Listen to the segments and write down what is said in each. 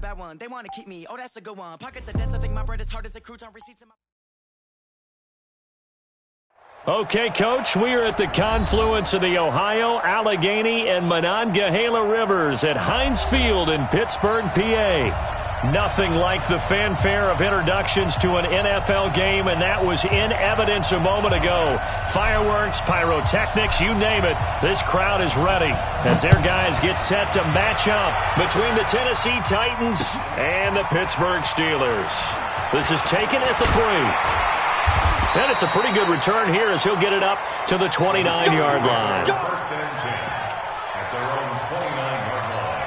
that one. They want to keep me. Oh, that's a good one. Pockets of debts. I think my bread is hard as a crouton. Receipts in my... Okay, Coach, we are at the confluence of the Ohio, Allegheny, and Monongahela Rivers at Heinz Field in Pittsburgh, PA. Nothing like the fanfare of introductions to an NFL game, and that was in evidence a moment ago. Fireworks, pyrotechnics, you name it. This crowd is ready as their guys get set to match up between the Tennessee Titans and the Pittsburgh Steelers. This is taken at the 3. And it's a pretty good return here as he'll get it up to the 29-yard line. First and 10 at their own 29-yard line.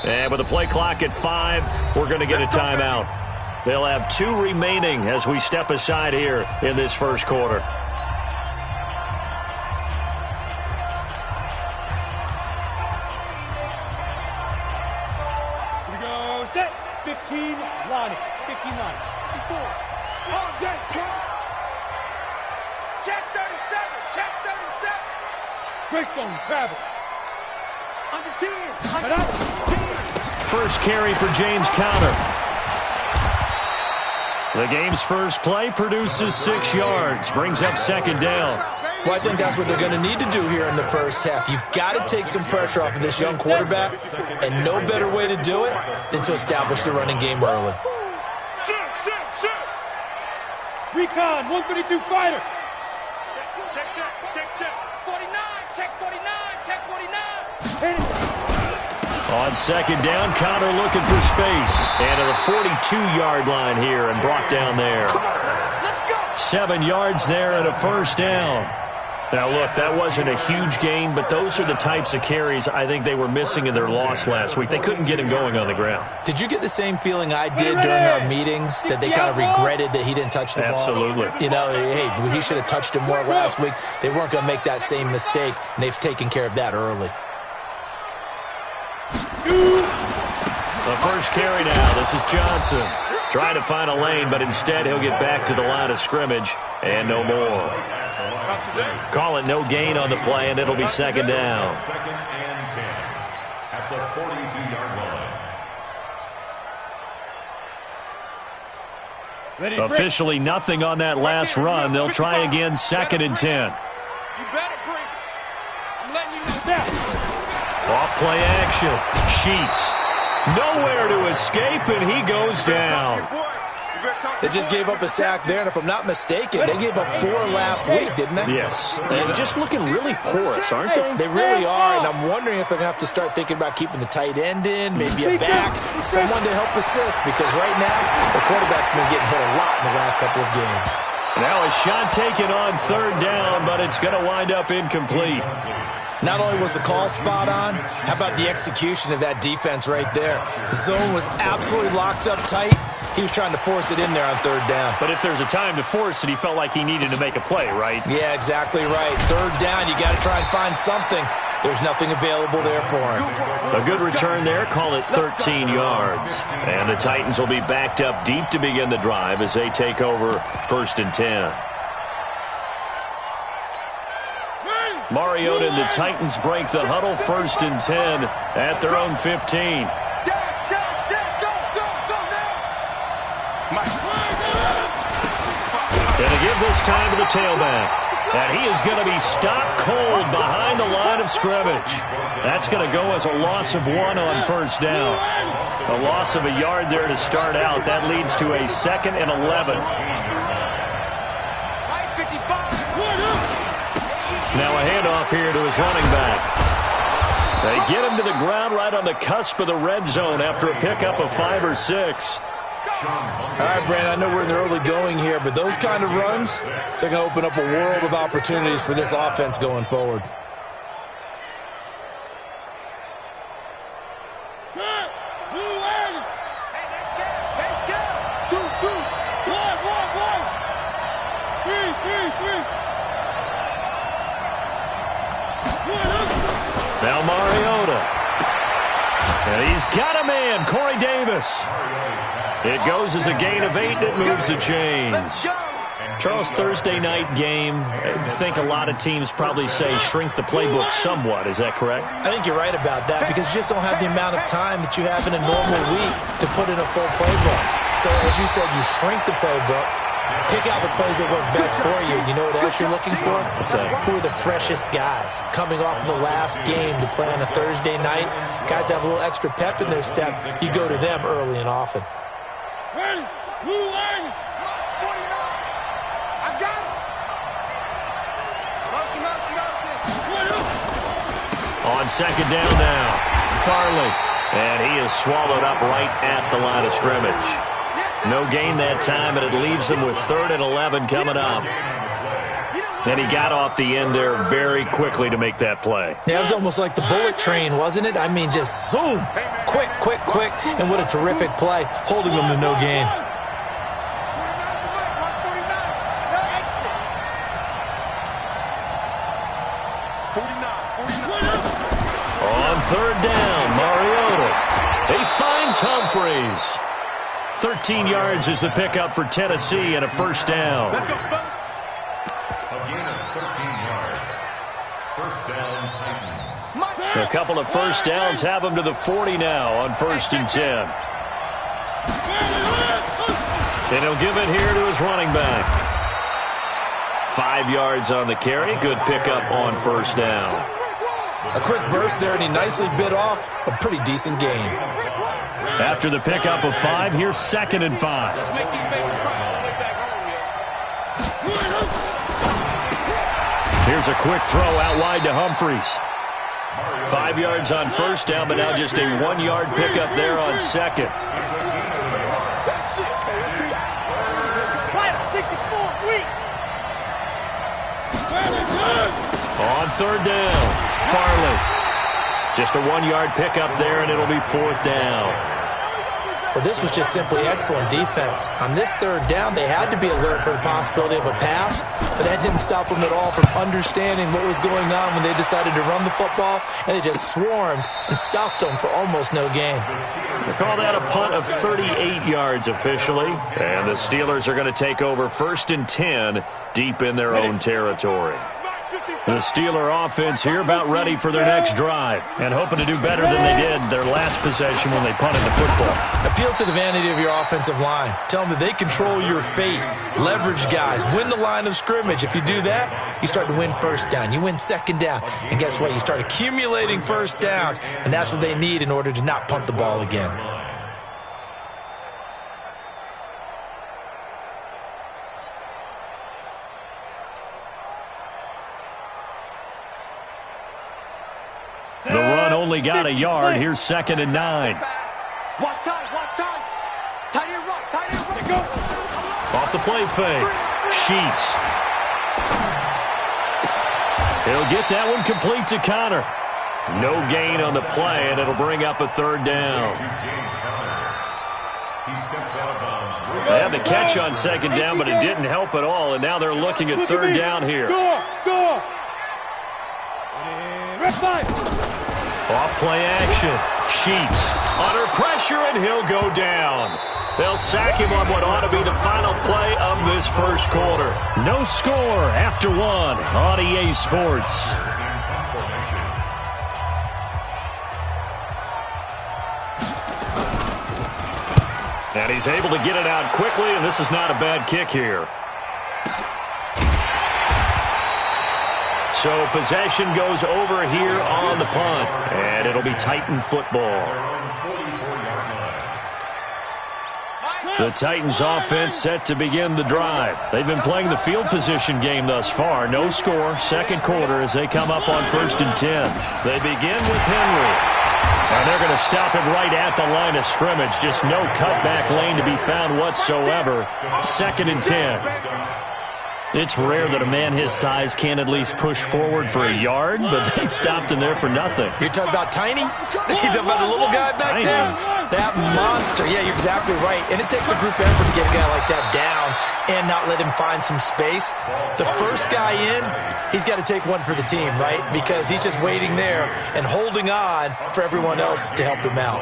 And with the play clock at 5, we're going to get a timeout. They'll have 2 remaining as we step aside here in this first quarter. Here we go. Set. 15, line it. 15, line it. 54. All day, check 37. Check 37. Greystone travel. Under 10. First carry for James Conner. The game's first play produces 6 yards, brings up second down. Well, I think that's what they're going to need to do here in the first half. You've got to take some pressure off of this young quarterback, and no better way to do it than to establish the running game early. Recon, 132 fighter. Check. 49, check 49, check 49. On second down, Conner looking for space. And to the 42-yard line here and brought down there. 7 yards there and a first down. Now, look, that wasn't a huge gain, but those are the types of carries I think they were missing in their loss last week. They couldn't get him going on the ground. Did you get the same feeling I did during our meetings, that they kind of regretted that he didn't touch the ball? Absolutely. You know, hey, he should have touched it more last week. They weren't going to make that same mistake, and they've taken care of that early. The first carry now. This is Johnson. Trying to find a lane, but instead he'll get back to the line of scrimmage and no more. Call it no gain on the play, and it'll be second down. Second and 10 at the 42-yard line. Officially nothing on that last run. They'll try again second and 10. You better bring it. I'm letting you know that. Off play action. Sheets. Nowhere to escape, and he goes down. They just gave up a sack there, and if I'm not mistaken, they gave up 4 last week, didn't they? Yes. And just looking really porous, aren't they? They really are, and I'm wondering if they're going to have to start thinking about keeping the tight end in, maybe a back, someone to help assist, because right now, the quarterback's been getting hit a lot in the last couple of games. Now a shot taken on third down, but it's going to wind up incomplete. Not only was the call spot on, how about the execution of that defense right there? The zone was absolutely locked up tight. He was trying to force it in there on third down. But if there's a time to force it, he felt like he needed to make a play, right? Yeah, exactly right. Third down, you got to try and find something. There's nothing available there for him. A good return there, call it 13 yards. And the Titans will be backed up deep to begin the drive as they take over first and 10. Mariota and the Titans break the huddle first and 10 at their own 15. Gonna give this time to the tailback. And he is going to be stopped cold behind the line of scrimmage. That's going to go as a loss of 1 on first down. A loss of a yard there to start out. That leads to a 2nd and 11. Now a handoff here to his running back. They get him to the ground right on the cusp of the red zone after a pickup of 5 or 6. All right, Brandon, I know we're in the early going here, but those kind of runs, they're going to open up a world of opportunities for this offense going forward. Now Mariota. And he's got a man, Corey Davis. It goes as a gain of 8, and it moves the chains. Charles, Thursday night game, I think a lot of teams probably say shrink the playbook somewhat. Is that correct? I think you're right about that because you just don't have the amount of time that you have in a normal week to put in a full playbook. So, as you said, you shrink the playbook, pick out the plays that work best for you. You know what else you're looking for? Who are the freshest guys coming off of the last game to play on a Thursday night? Guys have a little extra pep in their step. You go to them early and often. On second down now, Farley. And he is swallowed up right at the line of scrimmage. No gain that time, and it leaves him with 3rd and 11 coming up. And he got off the end there very quickly to make that play. Yeah, it was almost like the bullet train, wasn't it? I mean, just zoom, quick, quick, quick, and what a terrific play, holding them to no gain. On 3rd down, Mariota. He finds Humphreys. 13 yards is the pickup for Tennessee and a first down. A gain of 13 yards. First down, Titans. A couple of first downs have him to the 40 now on 1st and 10. And he'll give it here to his running back. 5 yards on the carry. Good pickup on first down. A quick burst there, and he nicely bit off a pretty decent gain. After the pickup of 5, here's 2nd and 5. Let's make these babies cry all the way back home here. Here's a quick throw out wide to Humphreys. 5 yards on first down, but now just a 1-yard pickup there on 2nd. On 3rd down, Farley. Just a 1-yard pickup there, and it'll be 4th down. Well, this was just simply excellent defense. On this 3rd down, they had to be alert for the possibility of a pass, but that didn't stop them at all from understanding what was going on when they decided to run the football, and they just swarmed and stuffed them for almost no gain. They call that a punt of 38 yards officially, and the Steelers are going to take over 1st and 10 deep in their own territory. The Steeler offense here about ready for their next drive and hoping to do better than they did their last possession when they punted the football. Appeal to the vanity of your offensive line. Tell them that they control your fate. Leverage guys. Win the line of scrimmage. If you do that, you start to win first down. You win second down. And guess what? You start accumulating first downs, and that's what they need in order to not punt the ball again. The run only got a yard. Here's 2nd and 9. Watch time, watch time. Tight end right, tight end right. Go. Off the play fake. Sheets. He'll get that one complete to Connor. No gain on the play, and it'll bring up a 3rd down. They had the catch on 2nd down, but it didn't help at all, and now they're looking at 3rd down here. Go. Red flag. Off play action. Sheets under pressure, and he'll go down. They'll sack him on what ought to be the final play of this first quarter. No score after 1 on EA Sports. And he's able to get it out quickly, and this is not a bad kick here. So possession goes over here on the punt, and it'll be Titan football. The Titans offense set to begin the drive. They've been playing the field position game thus far. No score, second quarter as they come up on 1st and 10. They begin with Henry. And they're going to stop him right at the line of scrimmage. Just no cutback lane to be found whatsoever. 2nd and 10. It's rare that a man his size can't at least push forward for a yard, but they stopped him there for nothing. You're talking about Tiny? You're talking about the little guy back there? That monster. Yeah, you're exactly right. And it takes a group effort to get a guy like that down and not let him find some space. The first guy in, he's got to take one for the team, right? Because he's just waiting there and holding on for everyone else to help him out.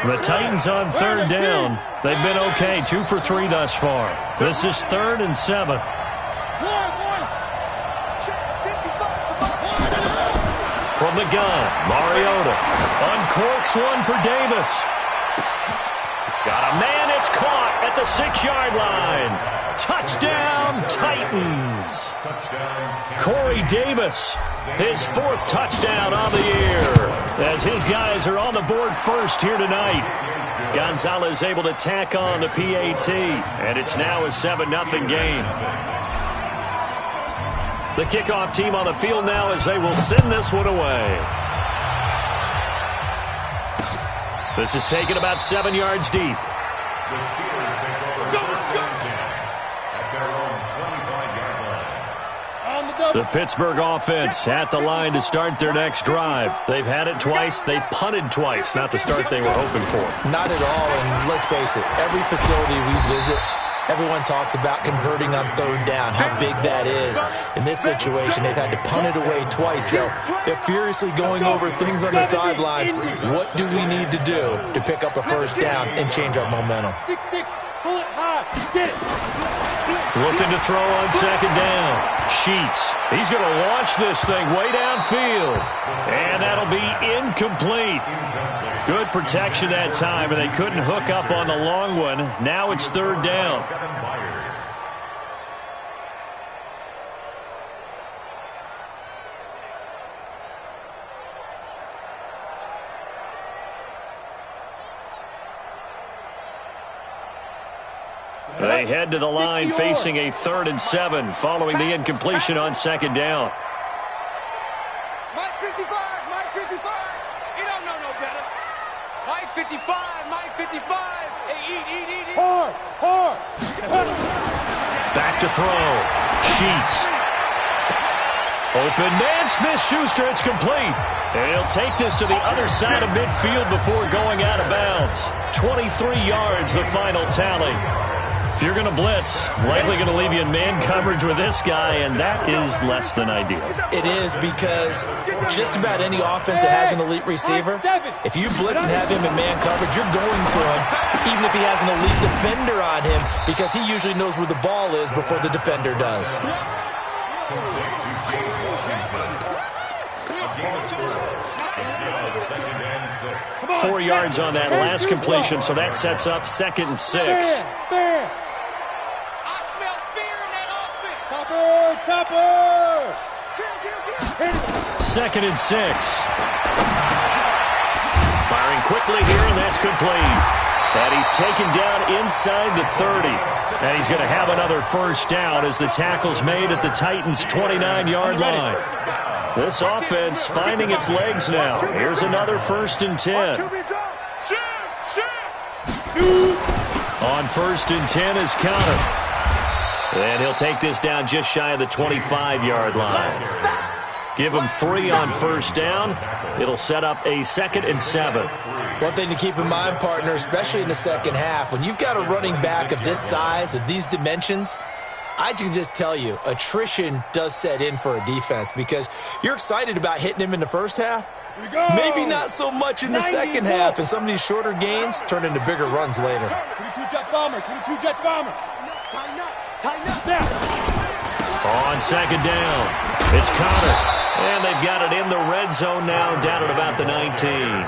The Titans on 3rd down. They've been okay, 2 for 3 thus far. This is 3rd and 7. From the gun, Mariota uncorks one for Davis. Got a man, it's caught at the 6-yard line. Touchdown, Titans. Corey Davis, his 4th touchdown on the year, as his guys are on the board first here tonight. Gonzalez able to tack on the PAT, and it's now a 7-0 game. The kickoff team on the field now as they will send this one away. This is taken about 7 yards deep. The Pittsburgh offense at the line to start their next drive. They've had it twice. They've punted twice. Not the start they were hoping for. Not at all, and let's face it, every facility we visit, everyone talks about converting on 3rd down, how big that is. In this situation, they've had to punt it away twice, so they're furiously going over things on the sidelines. What do we need to do to pick up a 1st down and change our momentum? 6-6, pull it high, get it. Looking to throw on 2nd down. Sheets. He's going to launch this thing way downfield. And that'll be incomplete. Good protection that time, and they couldn't hook up on the long one. Now it's 3rd down. They head to the line facing a 3rd and 7 following the incompletion on 2nd down. Mike 55, Mike 55. He don't know no better. Mike 55, Mike 55. Hey, eat. Hard. Back to throw. Sheets. Open man, Smith-Schuster, it's complete. And he'll take this to the other side of midfield before going out of bounds. 23 yards, the final tally. If you're going to blitz, likely going to leave you in man coverage with this guy, and that is less than ideal. It is, because just about any offense that has an elite receiver, if you blitz and have him in man coverage, you're going to him, even if he has an elite defender on him, because he usually knows where the ball is before the defender does. 4 yards on that last completion, so that sets up 2nd and 6. I smell fear in that offense. Topper. 2nd and 6. Firing quickly here, and that's complete. And he's taken down inside the 30. And he's going to have another 1st down as the tackle's made at the Titans' 29-yard line. This offense finding its legs now. Here's another 1st and 10. On 1st and 10 is Connor. And he'll take this down just shy of the 25-yard line. Give him 3 on 1st down. It'll set up a 2nd and 7. One thing to keep in mind, partner, especially in the second half, when you've got a running back of this size, of these dimensions, I can just tell you, attrition does set in for a defense, because you're excited about hitting him in the first half. Maybe not so much in the second half, and some of these shorter gains turn into bigger runs later. 22-jet bomber. Tighten up. There. On 2nd down, it's Connor. And they've got it in the red zone now, down at about the 19.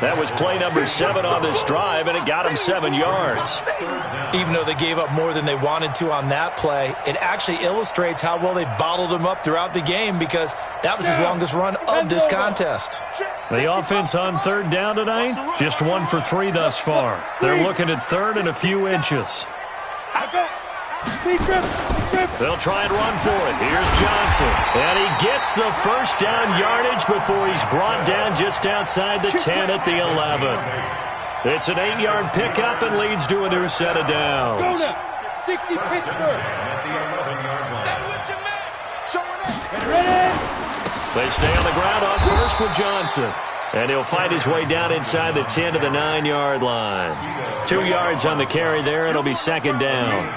That was play number 7 on this drive, and it got him 7 yards. Even though they gave up more than they wanted to on that play, it actually illustrates how well they bottled him up throughout the game because that was his longest run of this contest. The offense on third down tonight, just 1 for 3 thus far. They're looking at third and a few inches. They'll try and run for it. Here's Johnson. And he gets the first down yardage before he's brought down just outside the 10 at the 11. It's an 8-yard pickup and leads to a new set of downs. 60 Pittsburgh. They stay on the ground on first with Johnson. And he'll fight his way down inside the 10 to the 9-yard line. 2 yards on the carry there. It'll be second down.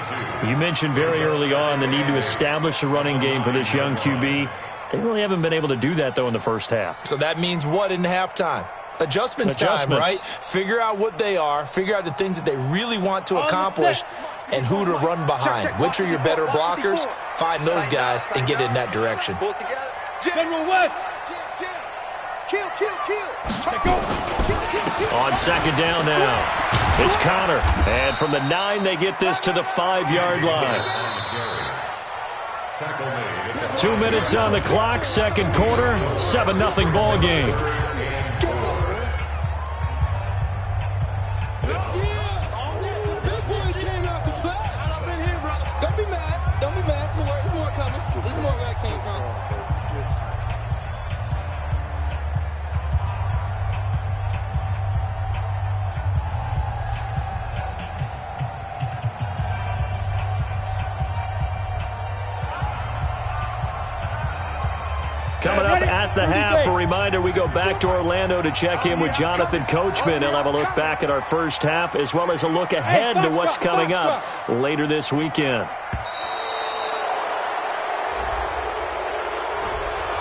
You mentioned very early on the need to establish a running game for this young QB. They really haven't been able to do that, though, in the first half. So that means what in halftime? Adjustments time, right? Figure out what they are. Figure out the things that they really want to accomplish and who to run behind. Which are your better blockers? Find those guys and get in that direction. General West. On second down now, it's Connor. And from the 9, they get this to the 5-yard line. 2 minutes on the clock, second quarter, 7-0 ball game. Don't be mad. Don't be mad. There's more coming. There's more where I came from. Coming up at the half, a reminder, we go back to Orlando to check in with Jonathan Coachman. He'll have a look back at our first half as well as a look ahead to what's coming up later this weekend.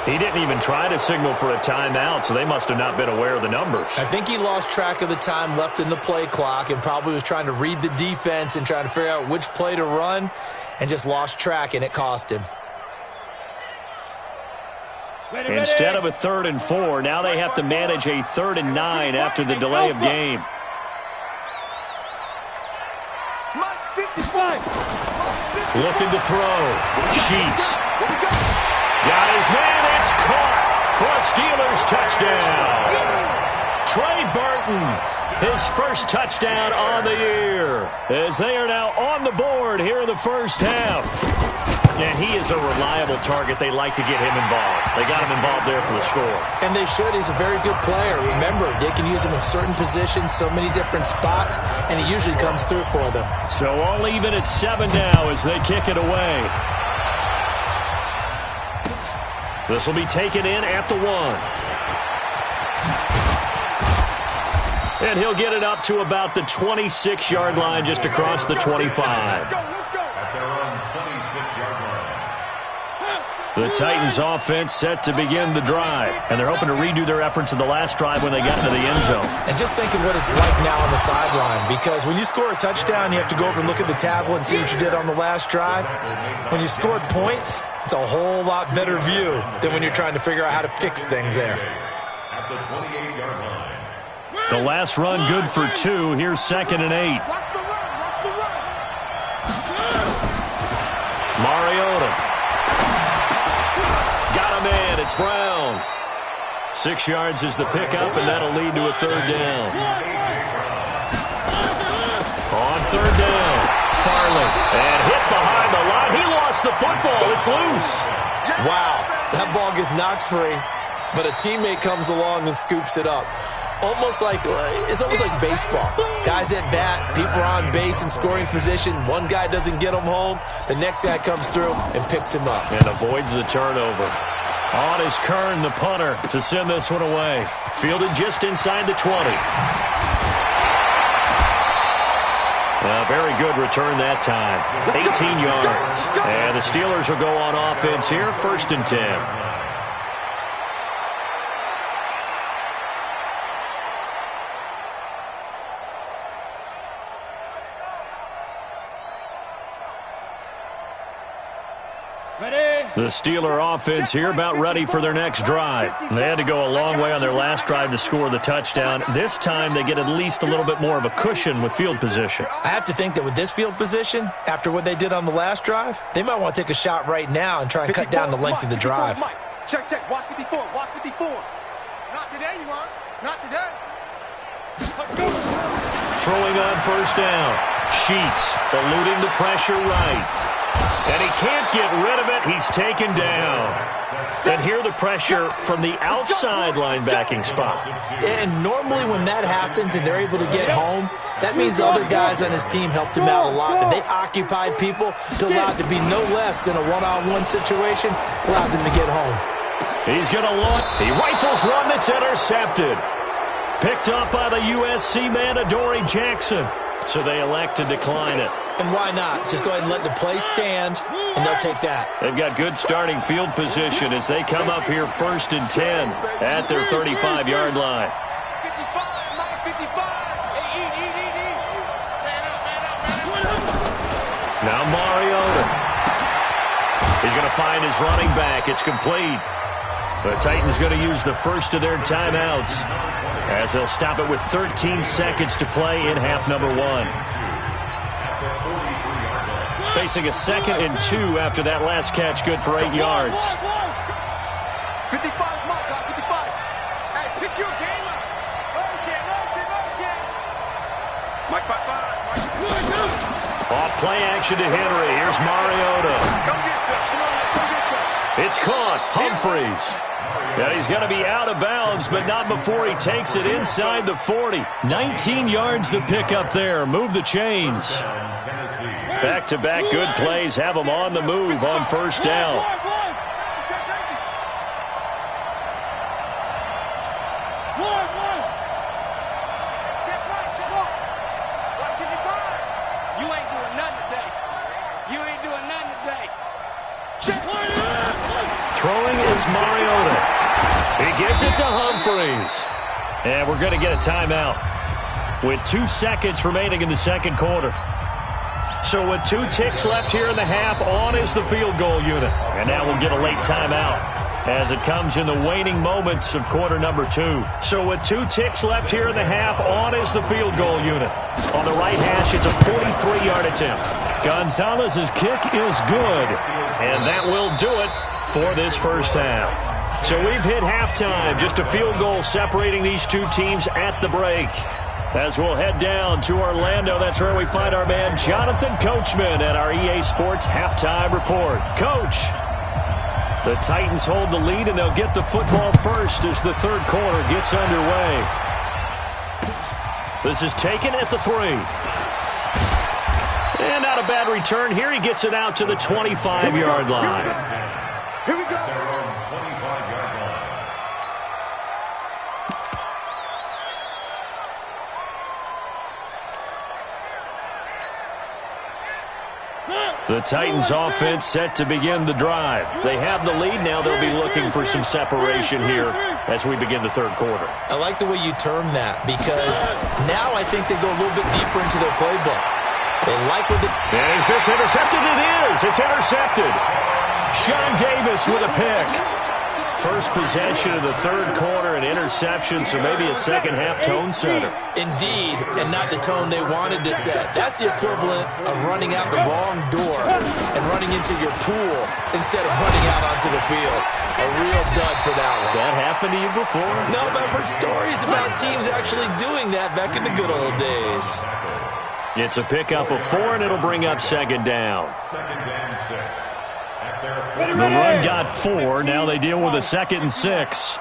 He didn't even try to signal for a timeout, so they must have not been aware of the numbers. I think he lost track of the time left in the play clock and probably was trying to read the defense and trying to figure out which play to run and just lost track, and it cost him. Instead of a 3rd and 4, now they have to manage a 3rd and 9 after the delay of game. Looking to throw. Sheets. Got his man. It's caught for a Steelers touchdown. Trey Burton, his first touchdown on the year, as they are now on the board here in the first half. And he is a reliable target. They like to get him involved. They got him involved there for the score. And they should. He's a very good player. Remember, they can use him in certain positions, so many different spots, and he usually comes through for them. So all even at 7 now as they kick it away. This will be taken in at the 1. And he'll get it up to about the 26-yard line just across the 25. The Titans offense set to begin the drive, and they're hoping to redo their efforts in the last drive when they got into the end zone. And just think of what it's like now on the sideline, because when you score a touchdown, you have to go over and look at the tablet and see what you did on the last drive. When you scored points, it's a whole lot better view than when you're trying to figure out how to fix things there. At the 28-yard line. The last run good for 2. Here's 2nd and 8. Mariota. Got a man. It's Brown. 6 yards is the pickup, and that'll lead to a 3rd down. On 3rd down, Farley. And hit behind the line. He lost the football. It's loose. Wow. That ball gets knocked free, but a teammate comes along and scoops it up. It's almost like baseball. Guys at bat, people are on base in scoring position. One guy doesn't get him home. The next guy comes through and picks him up. And avoids the turnover. On is Kern, the punter, to send this one away. Fielded just inside the 20. A very good return that time. 18 yards. And the Steelers will go on offense here, 1st and 10. The Steeler offense here about ready for their next drive. They had to go a long way on their last drive to score the touchdown. This time they get at least a little bit more of a cushion with field position. I have to think that with this field position, after what they did on the last drive, they might want to take a shot right now and try and cut down the length of the drive. Check, check. Watch 54. Watch 54. Not today, you are. Not today. Throwing on first down. Sheets eluding the pressure right. And he can't get rid of it. He's taken down. And here the pressure from the outside linebacking spot. And normally when that happens and they're able to get home, that means the other guys on his team helped him out a lot. That they occupied people to allow it to be no less than a one-on-one situation, allows him to get home. He's going to look. He rifles one that's intercepted. Picked up by the USC man, Adoree Jackson. So they elect to decline it. And why not? Just go ahead and let the play stand, and they'll take that. They've got good starting field position as they come up here 1st and 10 at their 35-yard line. 55, Mike, 55. Hey, eat. Now Mariota. He's going to find his running back. It's complete. The Titans going to use the first of their timeouts as they'll stop it with 13 seconds to play in half number 1. Facing a 2nd and 2 after that last catch, good for 8 yards. 55, Mike, 55. Hey, pick your game up. Motion. Mike, 5. Off play action to Henry. Here's Mariota. Come get some. It's caught. Humphreys. Yeah, he's going to be out of bounds, but not before he takes it inside the 40. 19 yards to pick up there. Move the chains. Back-to-back good plays have them on the move on first down. Throwing is Mariota. He gets it to Humphreys. And we're going to get a timeout with 2 seconds remaining in the second quarter. So with 2 ticks left here in the half, on is the field goal unit. And now we'll get a late timeout as it comes in the waning moments of quarter number 2. So with 2 ticks left here in the half, on is the field goal unit. On the right hash, it's a 43-yard attempt. Gonzalez's kick is good, and that will do it for this first half. So we've hit halftime, just a field goal separating these 2 teams at the break. As we'll head down to Orlando, that's where we find our man Jonathan Coachman at our EA Sports Halftime Report. Coach, the Titans hold the lead, and they'll get the football first as the third quarter gets underway. This is taken at the 3. And not a bad return here. He gets it out to the 25-yard line. Here we go. The Titans offense set to begin the drive. They have the lead. Now they'll be looking for some separation here as we begin the third quarter. I like the way you term that because now I think they go a little bit deeper into their playbook. They like what the... And is this intercepted? It is. It's intercepted. Sean Davis with a pick. First possession of the third quarter, an interception, so maybe a second-half tone setter. Indeed, and not the tone they wanted to set. That's the equivalent of running out the wrong door and running into your pool instead of running out onto the field. A real dud for that one. Has that happened to you before? No, but I've heard stories about teams actually doing that back in the good old days. It's a pickup of 4, and it'll bring up second down. Second and 6. The run got 4. Now they deal with a 2nd and 6. 5.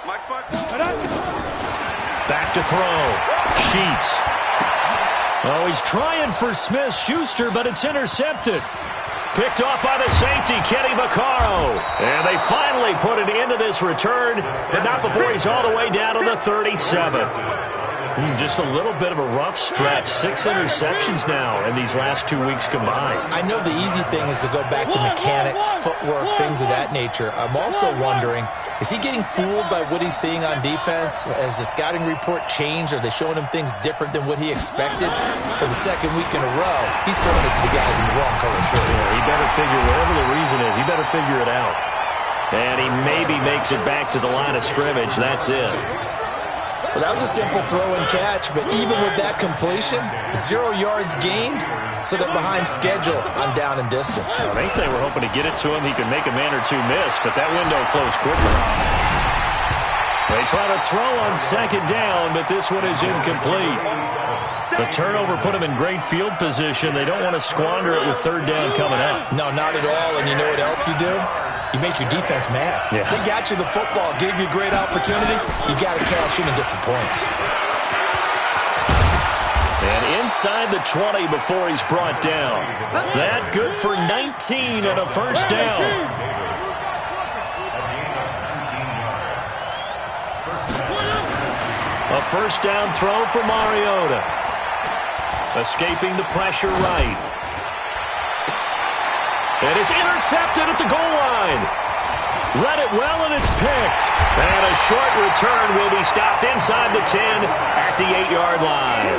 Mike 5-4. Back to throw. Sheets. Oh, he's trying for Smith-Schuster, but it's intercepted. Picked off by the safety, Kenny Vaccaro. And they finally put an end to this return, but not before he's all the way down to the 37. Just a little bit of a rough stretch. 6 interceptions now in these last 2 weeks combined. I know the easy thing is to go back to mechanics, footwork, things of that nature. I'm also wondering, is he getting fooled by what he's seeing on defense? Has the scouting report changed? Are they showing him things different than what he expected? For the second week in a row, he's throwing it to the guys in the wrong color shirts. Yeah, he better figure, whatever the reason is, he better figure it out. And he maybe makes it back to the line of scrimmage. That's it. Well, that was a simple throw and catch, but even with that completion, 0 yards gained, so that behind schedule on down and distance. I think they were hoping to get it to him. He could make a man or two miss, but that window closed quickly. They try to throw on second down, but this one is incomplete. The turnover put him in great field position. They don't want to squander it with third down coming up. No, not at all. And you know what else you do? You make your defense mad. Yeah. They got you the football, gave you a great opportunity. You got to cash in and get some points. And inside the 20 before he's brought down. That good for 19 and a first down. A first down throw for Mariota. Escaping the pressure right. And it's intercepted at the goal line. Read it well, and it's picked. And a short return will be stopped inside the 10 at the 8-yard line.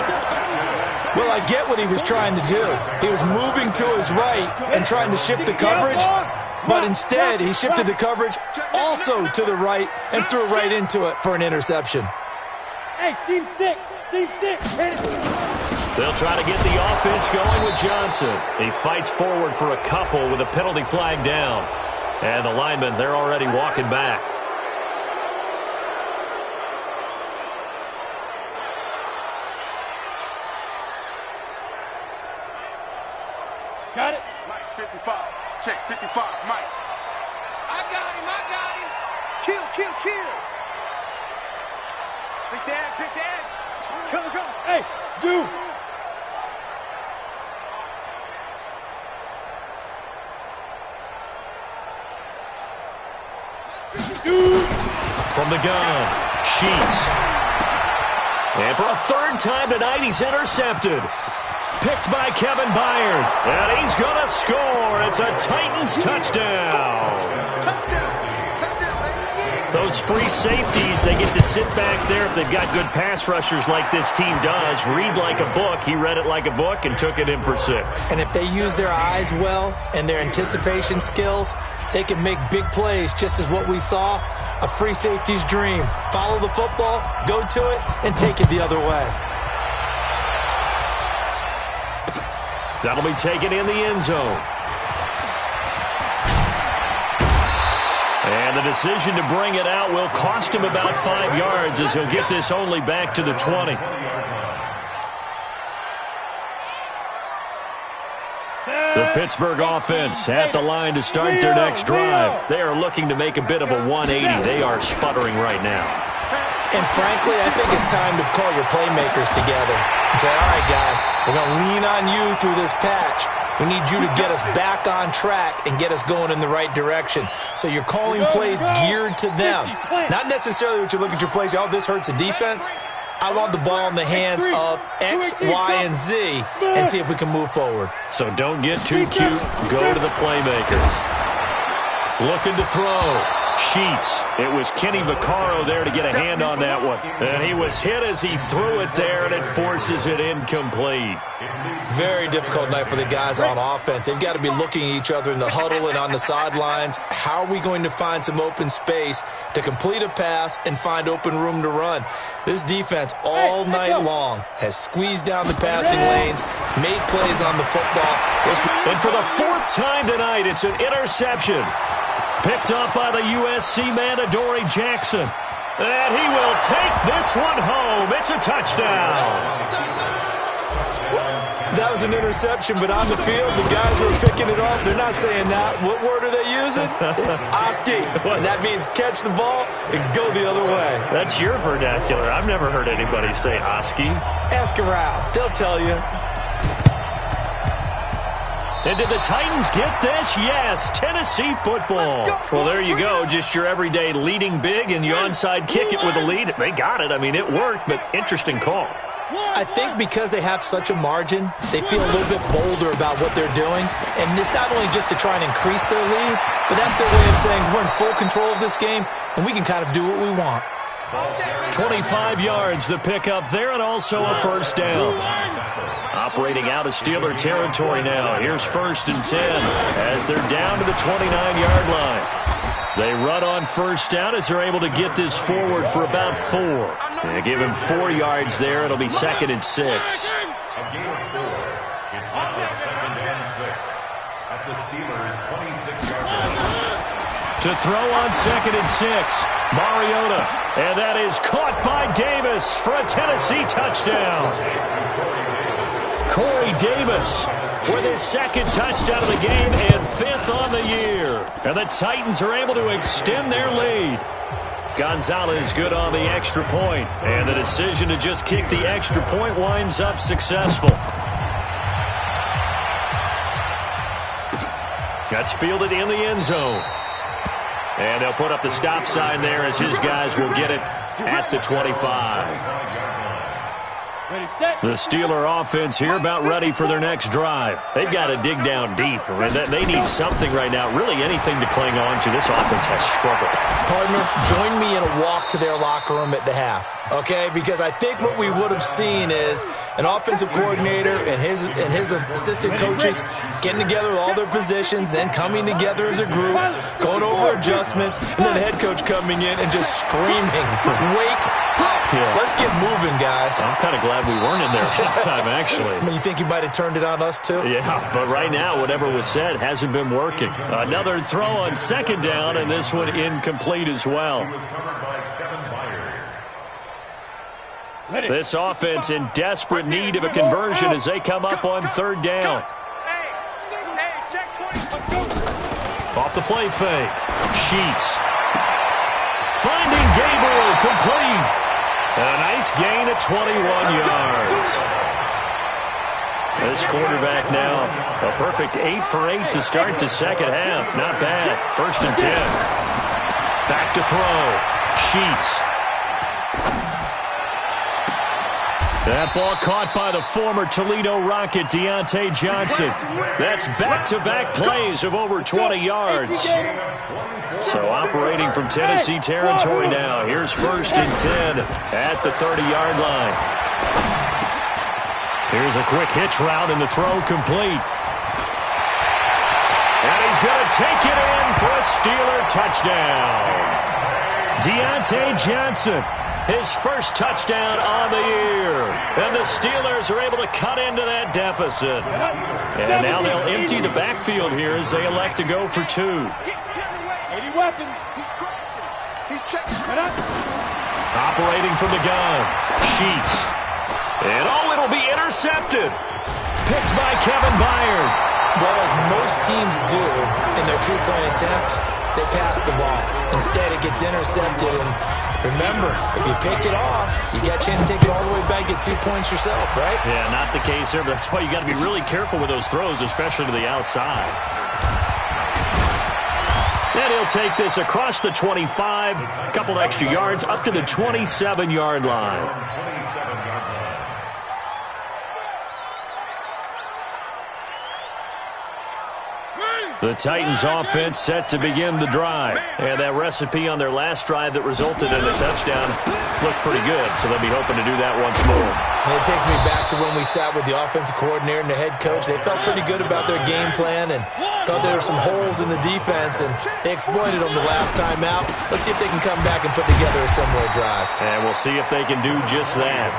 Well, I get what he was trying to do. He was moving to his right and trying to shift the coverage, but instead he shifted the coverage also to the right and threw right into it for an interception. Hey, team 6, hit it. They'll try to get the offense going with Johnson. He fights forward for a couple with a penalty flag down. And the linemen, they're already walking back. Got it? Mike, 55. Check, 55, Mike. I got him. Kill. Pick the edge. Come. Hey, Zoo. From the gun, Sheets. And for a third time tonight, he's intercepted. Picked by Kevin Byard. And he's going to score. It's a Titans touchdown. Those free safeties, they get to sit back there if they've got good pass rushers like this team does. Read like a book. He read it like a book and took it in for 6. And if they use their eyes well and their anticipation skills, they can make big plays, just as what we saw, a free safety's dream. Follow the football, go to it, and take it the other way. That'll be taken in the end zone. And the decision to bring it out will cost him about 5 yards as he'll get this only back to the 20. The Pittsburgh offense at the line to start their next drive. They are looking to make a bit of a 180. They are sputtering right now. And frankly, I think it's time to call your playmakers together and say, all right, guys, we're going to lean on you through this patch. We need you to get us back on track and get us going in the right direction. So you're calling plays geared to them. Not necessarily what you look at your plays, oh, this hurts the defense. I want the ball in the hands of X, Y, and Z and see if we can move forward. So don't get too cute. Go to the playmakers. Looking to throw. Sheets. It was Kenny Vaccaro there to get a hand on that one. And he was hit as he threw it there, and it forces it incomplete. Very difficult night for the guys on offense. They've got to be looking at each other in the huddle and on the sidelines. How are we going to find some open space to complete a pass and find open room to run? This defense all night long has squeezed down the passing lanes, made plays on the football. And for the 4th time tonight, it's an interception. Picked up by the USC man, Adoree Jackson. And he will take this one home. It's a touchdown. That was an interception, but on the field, the guys who are picking it off, they're not saying that. What word are they using? It's Oski. And that means catch the ball and go the other way. That's your vernacular. I've never heard anybody say Oski. Ask around. They'll tell you. And did the Titans get this? Yes, Tennessee football. Well, there you go. Just your everyday leading big, and you onside kick it with a lead. They got it. I mean, it worked, but interesting call. I think because they have such a margin, they feel a little bit bolder about what they're doing. And it's not only just to try and increase their lead, but that's their way of saying we're in full control of this game, and we can kind of do what we want. 25 yards the pickup there, and also a first down. Operating out of Steeler territory now. Here's 1st and 10 as they're down to the 29-yard line. They run on first down as they're able to get this forward for about 4. They give him 4 yards there. It'll be 2nd and 6. A gain of 4. It's now 2nd and 6 at the Steelers' 26-yard line. To throw on 2nd and 6, Mariota. And that is caught by Davis for a Tennessee touchdown. Corey Davis with his 2nd touchdown of the game and 5th on the year. And the Titans are able to extend their lead. Gonzalez good on the extra point. And the decision to just kick the extra point winds up successful. That's fielded in the end zone. And they'll put up the stop sign there as his guys will get it at the 25. The Steeler offense here about ready for their next drive. They've got to dig down deep. I mean, they need something right now, really anything to cling on to. This offense has struggled. Partner, join me in a walk to their locker room at the half, okay? Because I think what we would have seen is an offensive coordinator and his assistant coaches getting together with all their positions, then coming together as a group, going over adjustments, and then the head coach coming in and just screaming, "Wake up! Yeah. Let's get moving, guys." I'm kind of glad we weren't in there at halftime, actually. I mean, you think you might have turned it on us, too? Yeah, but right now, whatever was said hasn't been working. Another throw on 2nd down, and this one incomplete as well. This offense in desperate need of a conversion as they come up on 3rd down. Off the play fake. Sheets. Finding Gabriel complete. A nice gain of 21 yards. This quarterback now, a perfect 8 for 8 to start the second half. Not bad. 1st and 10. Back to throw. Sheets. That ball caught by the former Toledo Rocket, Deontay Johnson. That's back-to-back plays of over 20 yards. So operating from Tennessee territory now. Here's 1st and 10 at the 30-yard line. Here's a quick hitch route and the throw complete. And he's going to take it in for a Steeler touchdown. Deontay Johnson, his first touchdown on the year. And the Steelers are able to cut into that deficit. And now they'll empty the backfield here as they elect to go for 2. Weapon. He's checking. Operating from the gun. Sheets. And it'll be intercepted. Picked by Kevin Byard. Well, as most teams do in their 2-point attempt, they pass the ball. Instead, it gets intercepted. And remember, if you pick it off, you got a chance to take it all the way back, get 2 points yourself, right? Yeah, not the case there, but that's why you got to be really careful with those throws, especially to the outside. And he'll take this across the 25, a couple extra yards, up to the 27-yard line. The Titans offense set to begin the drive. And that recipe on their last drive that resulted in a touchdown looked pretty good, so they'll be hoping to do that once more. And it takes me back to when we sat with the offensive coordinator and the head coach. They felt pretty good about their game plan and thought there were some holes in the defense, and they exploited them the last time out. Let's see if they can come back and put together a similar drive. And we'll see if they can do just that.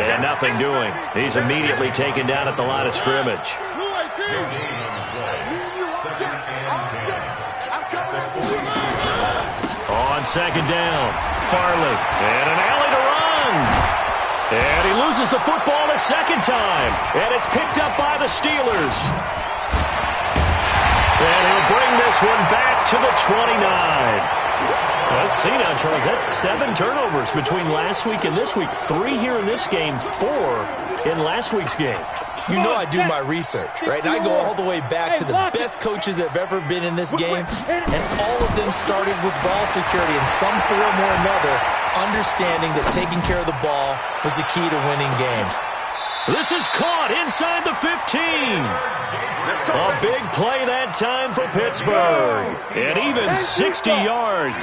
And nothing doing. He's immediately taken down at the line of scrimmage. On 2nd down, Farley, and an alley to run. And he loses the football a second time, and it's picked up by the Steelers. And he'll bring this one back to the 29. Let's see now, Charles, that's 7 turnovers between last week and this week. 3 here in this game, 4 in last week's game. You know I do my research, right? And I go all the way back to the best coaches that have ever been in this game, and all of them started with ball security in some form or another, understanding that taking care of the ball was the key to winning games. This is caught inside the 15. A big play that time for Pittsburgh. And even 60 yards.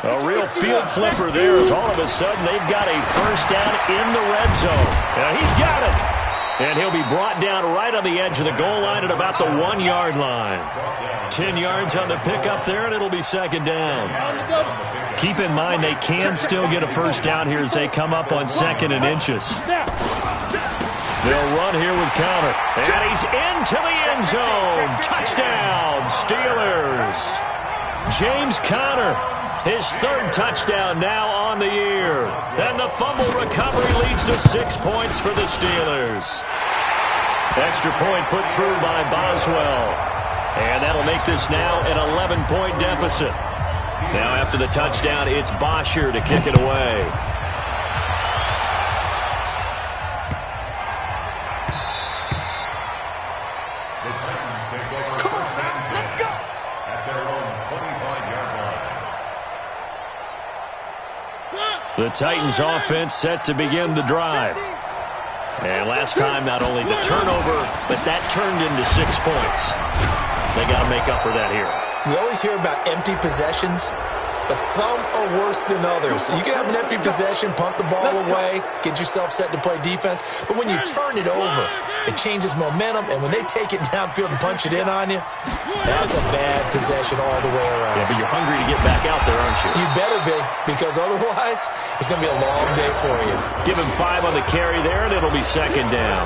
A real field flipper there as all of a sudden they've got a first down in the red zone. Now he's got it. And he'll be brought down right on the edge of the goal line at about the 1-yard line. 10 yards on the pickup there, and it'll be second down. Keep in mind they can still get a first down here as they come up on 2nd and inches. They'll run here with counter. And he's into the end zone. Touchdown, Steelers. James Conner, his 3rd touchdown now on the year. And the fumble recovery leads to 6 points for the Steelers. Extra point put through by Boswell. And that'll make this now an 11-point deficit. Now after the touchdown, it's Bosher to kick it away. The Titans offense set to begin the drive. And last time, not only the turnover, but that turned into 6 points. They got to make up for that here. We always hear about empty possessions, but some are worse than others. You can have an empty possession, punt the ball away, get yourself set to play defense, but when you turn it over, it changes momentum, and when they take it downfield and punch it in on you, that's a bad possession all the way around. Yeah, but you're hungry to get back out there, aren't you? You better be, because otherwise, it's going to be a long day for you. Give him 5 on the carry there, and it'll be second down.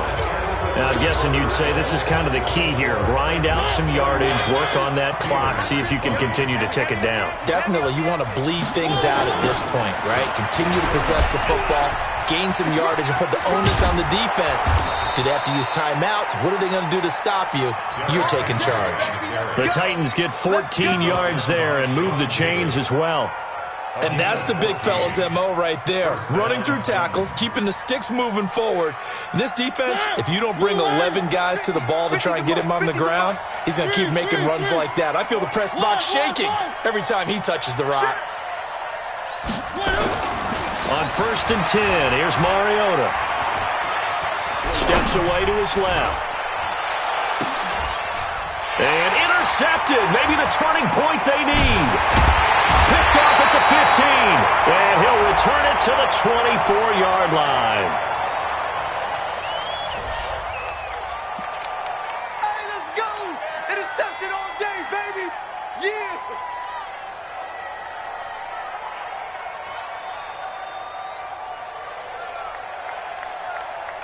Now, I'm guessing you'd say this is kind of the key here. Grind out some yardage, work on that clock, see if you can continue to tick it down. Definitely, you want to bleed things out at this point, right? Continue to possess the football, gain some yardage, and put the onus on the defense. Do they have to use timeouts? What are they going to do to stop you? You're taking charge. The Titans get 14 yards there and move the chains as well. And that's the big fella's MO right there. Running through tackles, keeping the sticks moving forward. In this defense, if you don't bring 11 guys to the ball to try and get him on the ground, he's going to keep making runs like that. I feel the press box shaking every time he touches the rock. On 1st and 10, here's Mariota. Steps away to his left. And intercepted. Maybe the turning point they need. Picked off at the 15. And he'll return it to the 24-yard line. Hey, let's go! Interception all day, baby! Yeah!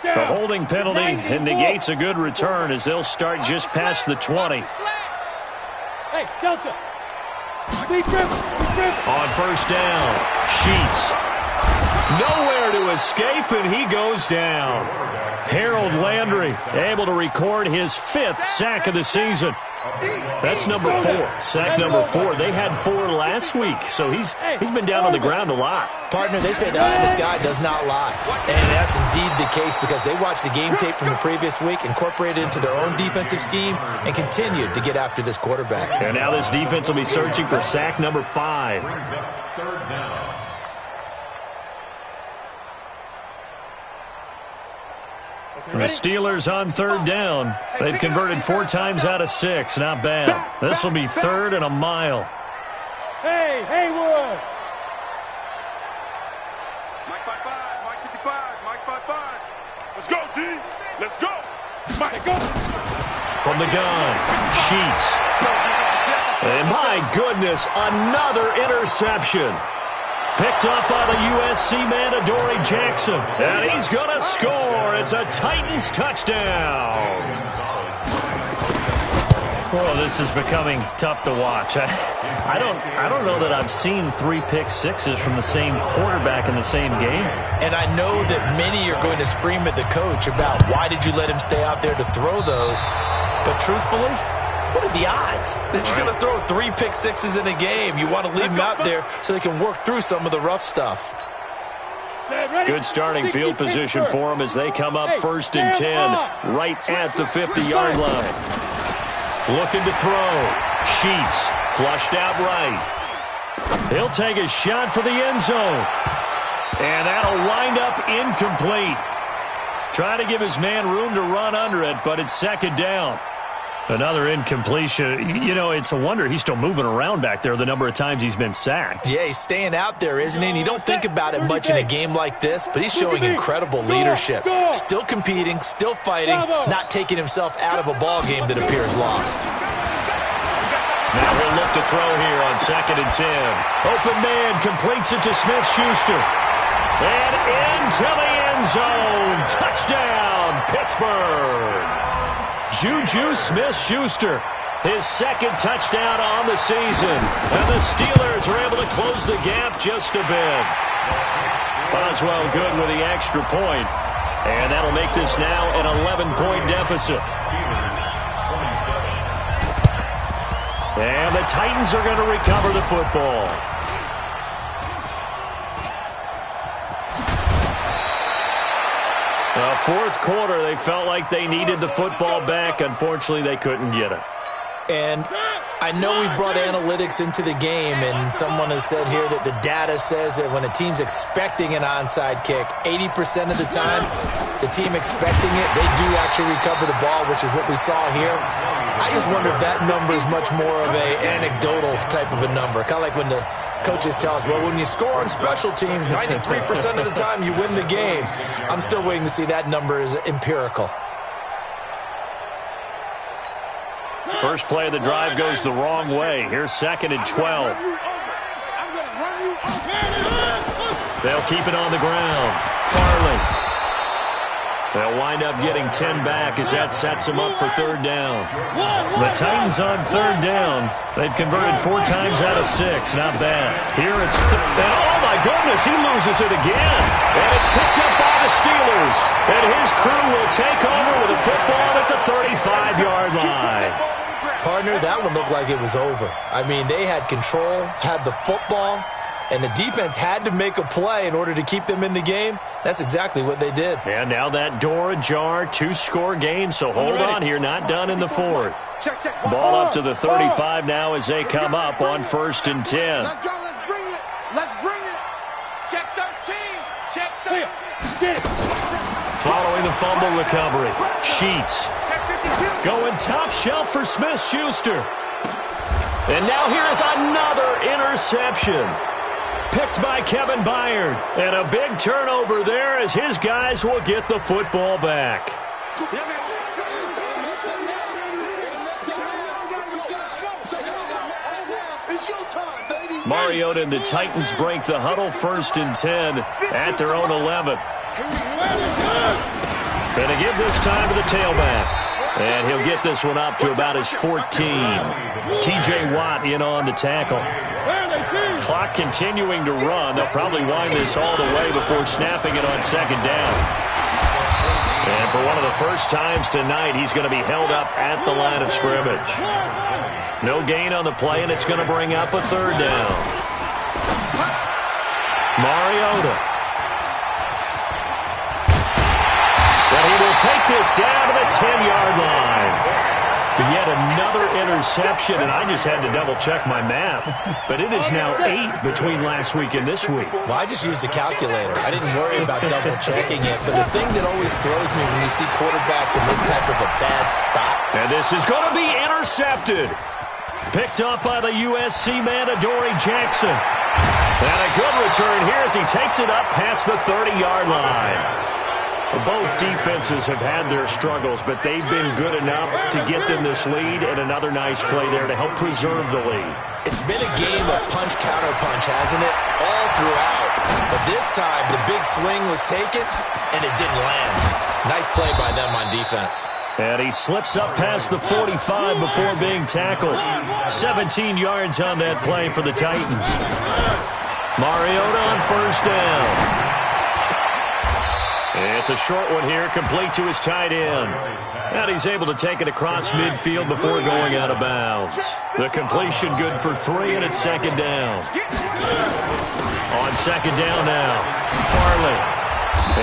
The holding penalty negates a good return as they'll start just past the 20. Hey, Delta. On 1st down, Sheets. Nowhere to escape, and he goes down. Harold Landry able to record his 5th sack of the season. That's number 4. Sack number 4. They had 4 last week, so he's been down on the ground a lot. Partner, they say the eye in the sky does not lie. And that's indeed the case because they watched the game tape from the previous week, incorporated it into their own defensive scheme, and continued to get after this quarterback. And now this defense will be searching for sack number 5. Brings up 3rd down. The Steelers on 3rd down. They've converted 4 times out of 6. Not bad. This will be 3rd and a mile. Hey, Haywood. Mike 5-5, Mike 55, Mike 5-5. Let's go, D. Let's go. Mike, go. From the gun, Sheets. And my goodness, another interception. Picked up by the USC man, Adoree Jackson. And he's going to score. It's a Titans touchdown. Oh, this is becoming tough to watch. I don't know that I've seen 3 pick sixes from the same quarterback in the same game. And I know that many are going to scream at the coach about why did you let him stay out there to throw those. But truthfully, what are the odds that you're going to throw 3 pick sixes in a game? You want to leave them out there so they can work through some of the rough stuff. Good starting field position for them as they come up 1st and 10 right at the 50-yard line. Looking to throw. Sheets flushed out right. He'll take a shot for the end zone. And that'll wind up incomplete. Trying to give his man room to run under it, but it's 2nd down. Another incompletion. You know, it's a wonder he's still moving around back there the number of times he's been sacked. Yeah, he's staying out there, isn't he? And you don't think about it much in a game like this, but he's showing incredible leadership. Still competing, still fighting, not taking himself out of a ball game that appears lost. Now he'll look to throw here on 2nd and 10. Open man completes it to Smith-Schuster. And into the end zone. Touchdown, Pittsburgh. Juju Smith-Schuster, his 2nd touchdown on the season. And the Steelers are able to close the gap just a bit. Boswell good with the extra point. And that'll make this now an 11-point deficit. And the Titans are going to recover the football. Fourth quarter, they felt like they needed the football back. Unfortunately, they couldn't get it. And I know we brought analytics into the game, and someone has said here that the data says that when a team's expecting an onside kick, 80% of the time, the team expecting it, they do actually recover the ball, which is what we saw here. I just wonder if that number is much more of an anecdotal type of a number. Kind of like when the coaches tell us, well, when you score on special teams, 93% of the time you win the game. I'm still waiting to see that number is empirical. First play of the drive goes the wrong way. Here's 2nd and 12. They'll keep it on the ground. Farley. They'll wind up getting 10 back as that sets them up for 3rd down. The Titans on 3rd down. They've converted 4 times out of 6. Not bad. Here it's and oh my goodness, he loses it again. And it's picked up by the Steelers. And his crew will take over with a football at the 35-yard line. Partner, that one looked like it was over. I mean, they had control, had the football, and the defense had to make a play in order to keep them in the game. That's exactly what they did. And now that door ajar, 2-score game, so hold on here, not done in the 4th. Ball up to the 35 now as they come up on 1st and 10. Let's go, let's bring it. Let's bring it. Check 13. Check 13. Following the fumble recovery, Sheets going top shelf for Smith-Schuster. And now here is another interception. Picked by Kevin Byard. And a big turnover there as his guys will get the football back. Mariota and the Titans break the huddle 1st and 10 at their own 11. Going to give this time to the tailback. And he'll get this one up to about his 14. T.J. Watt in on the tackle. Clock continuing to run. They'll probably wind this all the way before snapping it on 2nd down. And for one of the first times tonight, he's going to be held up at the line of scrimmage. No gain on the play, and it's going to bring up a 3rd down. Mariota. And he will take this down to the 10-yard line. Yet another interception, and I just had to double-check my math. But it is now 8 between last week and this week. Well, I just used a calculator. I didn't worry about double-checking it. But the thing that always throws me when you see quarterbacks in this type of a bad spot. And this is going to be intercepted. Picked up by the USC man, Adoree Jackson. And a good return here as he takes it up past the 30-yard line. Both defenses have had their struggles, but they've been good enough to get them this lead, and another nice play there to help preserve the lead. It's been a game of punch-counter-punch, hasn't it? All throughout. But this time, the big swing was taken, and it didn't land. Nice play by them on defense. And he slips up past the 45 before being tackled. 17 yards on that play for the Titans. Mariota on 1st down. It's a short one here, complete to his tight end. And he's able to take it across midfield before going out of bounds. The completion good for 3, and it's 2nd down. On second down now, Farley.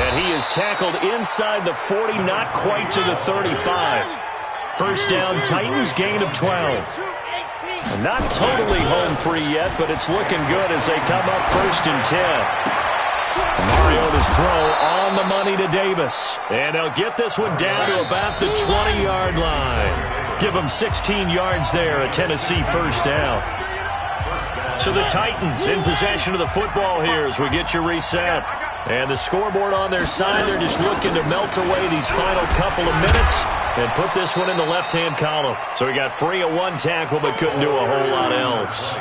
And he is tackled inside the 40, not quite to the 35. First down, Titans, gain of 12. Not totally home free yet, but it's looking good as they come up 1st and 10. Mariota's throw on the money to Davis. And they'll get this one down to about the 20-yard line. Give them 16 yards there, a Tennessee first down. So the Titans in possession of the football here as we get you reset. And the scoreboard on their side, they're just looking to melt away these final couple of minutes and put this one in the left-hand column. So we got free of 1 tackle but couldn't do a whole lot else.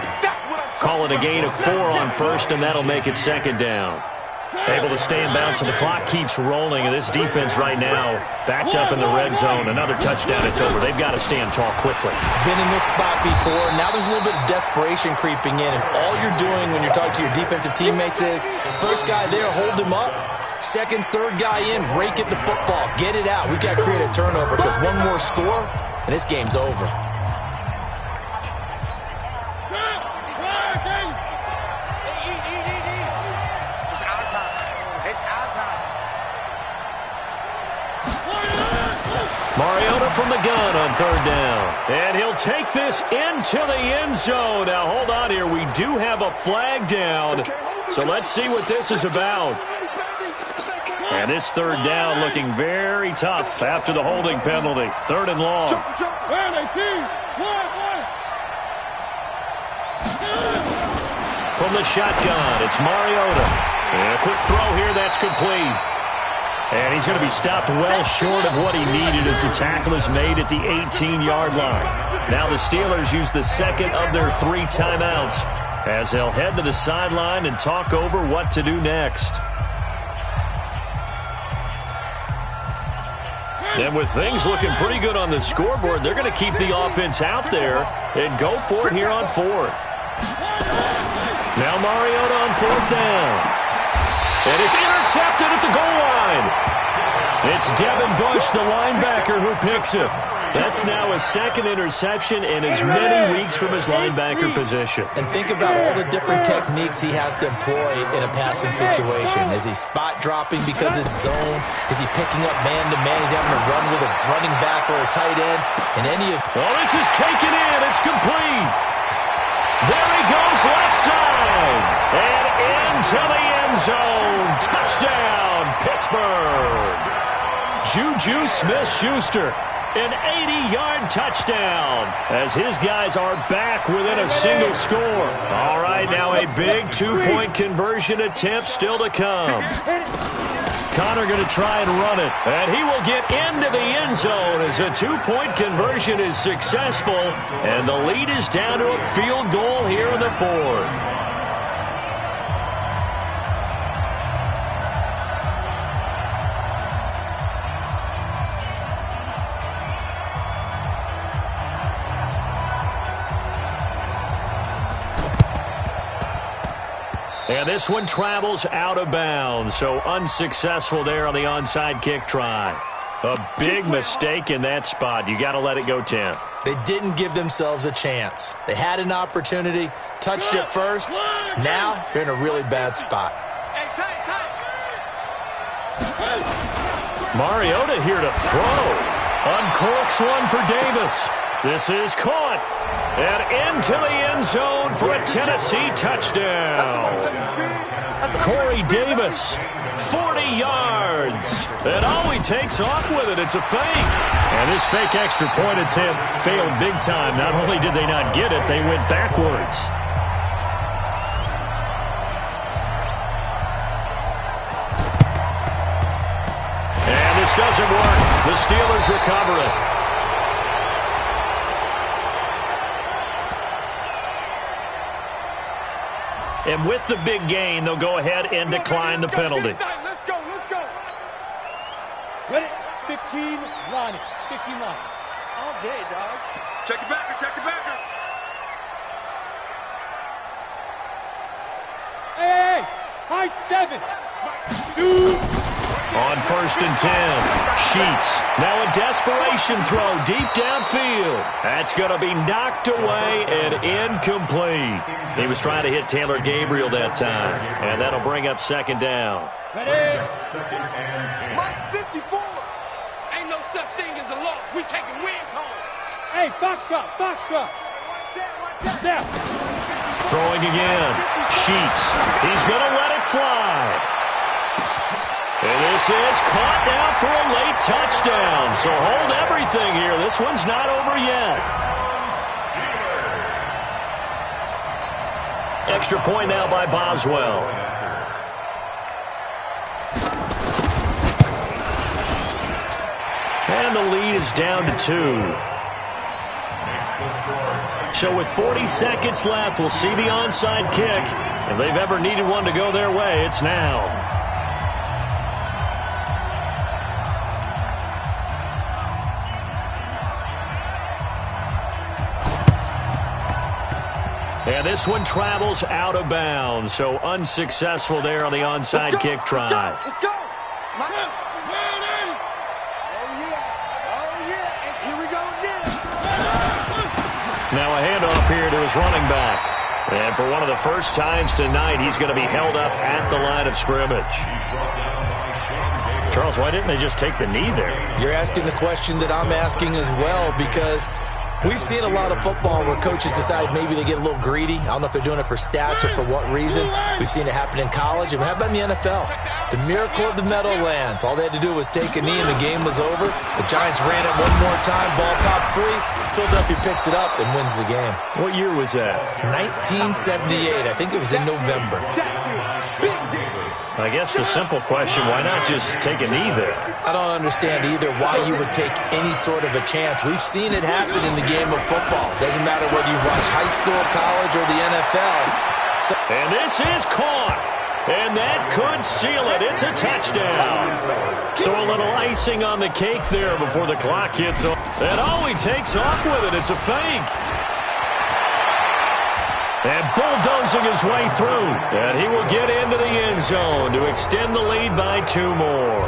Call it a gain of 4 on first, and that'll make it second down. Able to stay in bounds, and the clock keeps rolling. And this defense right now backed up in the red zone. Another touchdown, it's over. They've got to stand tall quickly. Been in this spot before. Now there's a little bit of desperation creeping in. And all you're doing when you're talking to your defensive teammates is, first guy there, hold him up. Second, third guy in, rake at the football. Get it out. We've got to create a turnover because one more score, and this game's over. Mariota from the gun on third down. And he'll take this into the end zone. Now, hold on here. We do have a flag down. So let's see what this is about. And this third down looking very tough after the holding penalty. Third and long. From the shotgun, it's Mariota. And a quick throw here, that's complete. And he's going to be stopped well short of what he needed as the tackle is made at the 18-yard line. Now the Steelers use the second of their 3 timeouts as they'll head to the sideline and talk over what to do next. And with things looking pretty good on the scoreboard, they're going to keep the offense out there and go for it here on 4th. Now Mariota on 4th down. And it's intercepted at the goal line. It's Devin Bush, the linebacker, who picks it. That's now his 2nd interception in as many weeks from his linebacker position. And think about all the different techniques he has to employ in a passing situation. Is he spot dropping because it's zone? Is he picking up man-to-man? Is he having to run with a running back or a tight end? And any of... Well, this is taken in. It's complete. There he goes, left side. And into the end zone. Touchdown, Pittsburgh. Juju Smith-Schuster. An 80-yard touchdown as his guys are back within a single score. All right, now a big 2-point conversion attempt still to come. Connor going to try and run it, and he will get into the end zone as a 2-point conversion is successful, and the lead is down to a field goal here in the 4th. And this one travels out of bounds, so unsuccessful there on the onside kick try. A big mistake in that spot. You got to let it go 10. They didn't give themselves a chance. They had an opportunity, touched it first. Now they're in a really bad spot. Mariota here to throw. Uncorks one for Davis. This is caught. And into the end zone for a Tennessee touchdown. Corey Davis, 40 yards. And all he takes off with it, it's a fake. And this fake extra point attempt failed big time. Not only did they not get it, they went backwards. And this doesn't work. The Steelers recover it. And with the big gain, they'll go ahead and decline the penalty. Let's go. Ready? 15 line. 15 line. All day, dog. Check it backer. Hey! High 7. 2. On 1st and 10, Sheets. Now a desperation throw deep downfield. That's going to be knocked away and incomplete. He was trying to hit Taylor Gabriel that time, and that'll bring up second down. Ready? Second and 10. Mike 54. Ain't no such thing as a loss. We taking wins home. Hey, foxtrot, foxtrot. Step. Throwing again. Sheets. He's going to let it fly. And this is caught now for a late touchdown. So hold everything here. This one's not over yet. Extra point now by Boswell. And the lead is down to 2. So with 40 seconds left, we'll see the onside kick. If they've ever needed one to go their way, it's now. And this one travels out of bounds, so unsuccessful there on the onside kick try. Let's go. Oh, yeah. And here we go again. Now a handoff here to his running back. And for one of the first times tonight, he's going to be held up at the line of scrimmage. Charles, why didn't they just take the knee there? You're asking the question that I'm asking as well, because we've seen a lot of football where coaches decide maybe they get a little greedy. I don't know if they're doing it for stats or for what reason. We've seen it happen in college. And how about in the NFL? The miracle of the Meadowlands. All they had to do was take a knee and the game was over. The Giants ran it one more time. Ball popped free. Philadelphia picks it up and wins the game. What year was that? 1978. I think it was in November. I guess the simple question, why not just take a knee there? I don't understand either why you would take any sort of a chance. We've seen it happen in the game of football. Doesn't matter whether you watch high school, college, or the NFL. And this is caught. And that could seal it. It's a touchdown. So a little icing on the cake there before the clock hits off. And he takes off with it. It's a fake. And bulldozing his way through. And he will get into the end zone to extend the lead by 2 more.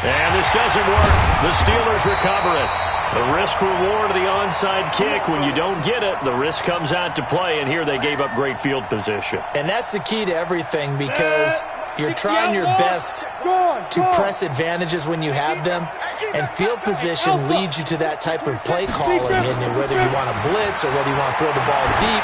And this doesn't work. The Steelers recover it. The risk-reward of the onside kick. When you don't get it, the risk comes out to play. And here they gave up great field position. And that's the key to everything, because you're trying your best to press advantages when you have them, and field position leads you to that type of play calling. And whether you want to blitz or whether you want to throw the ball deep,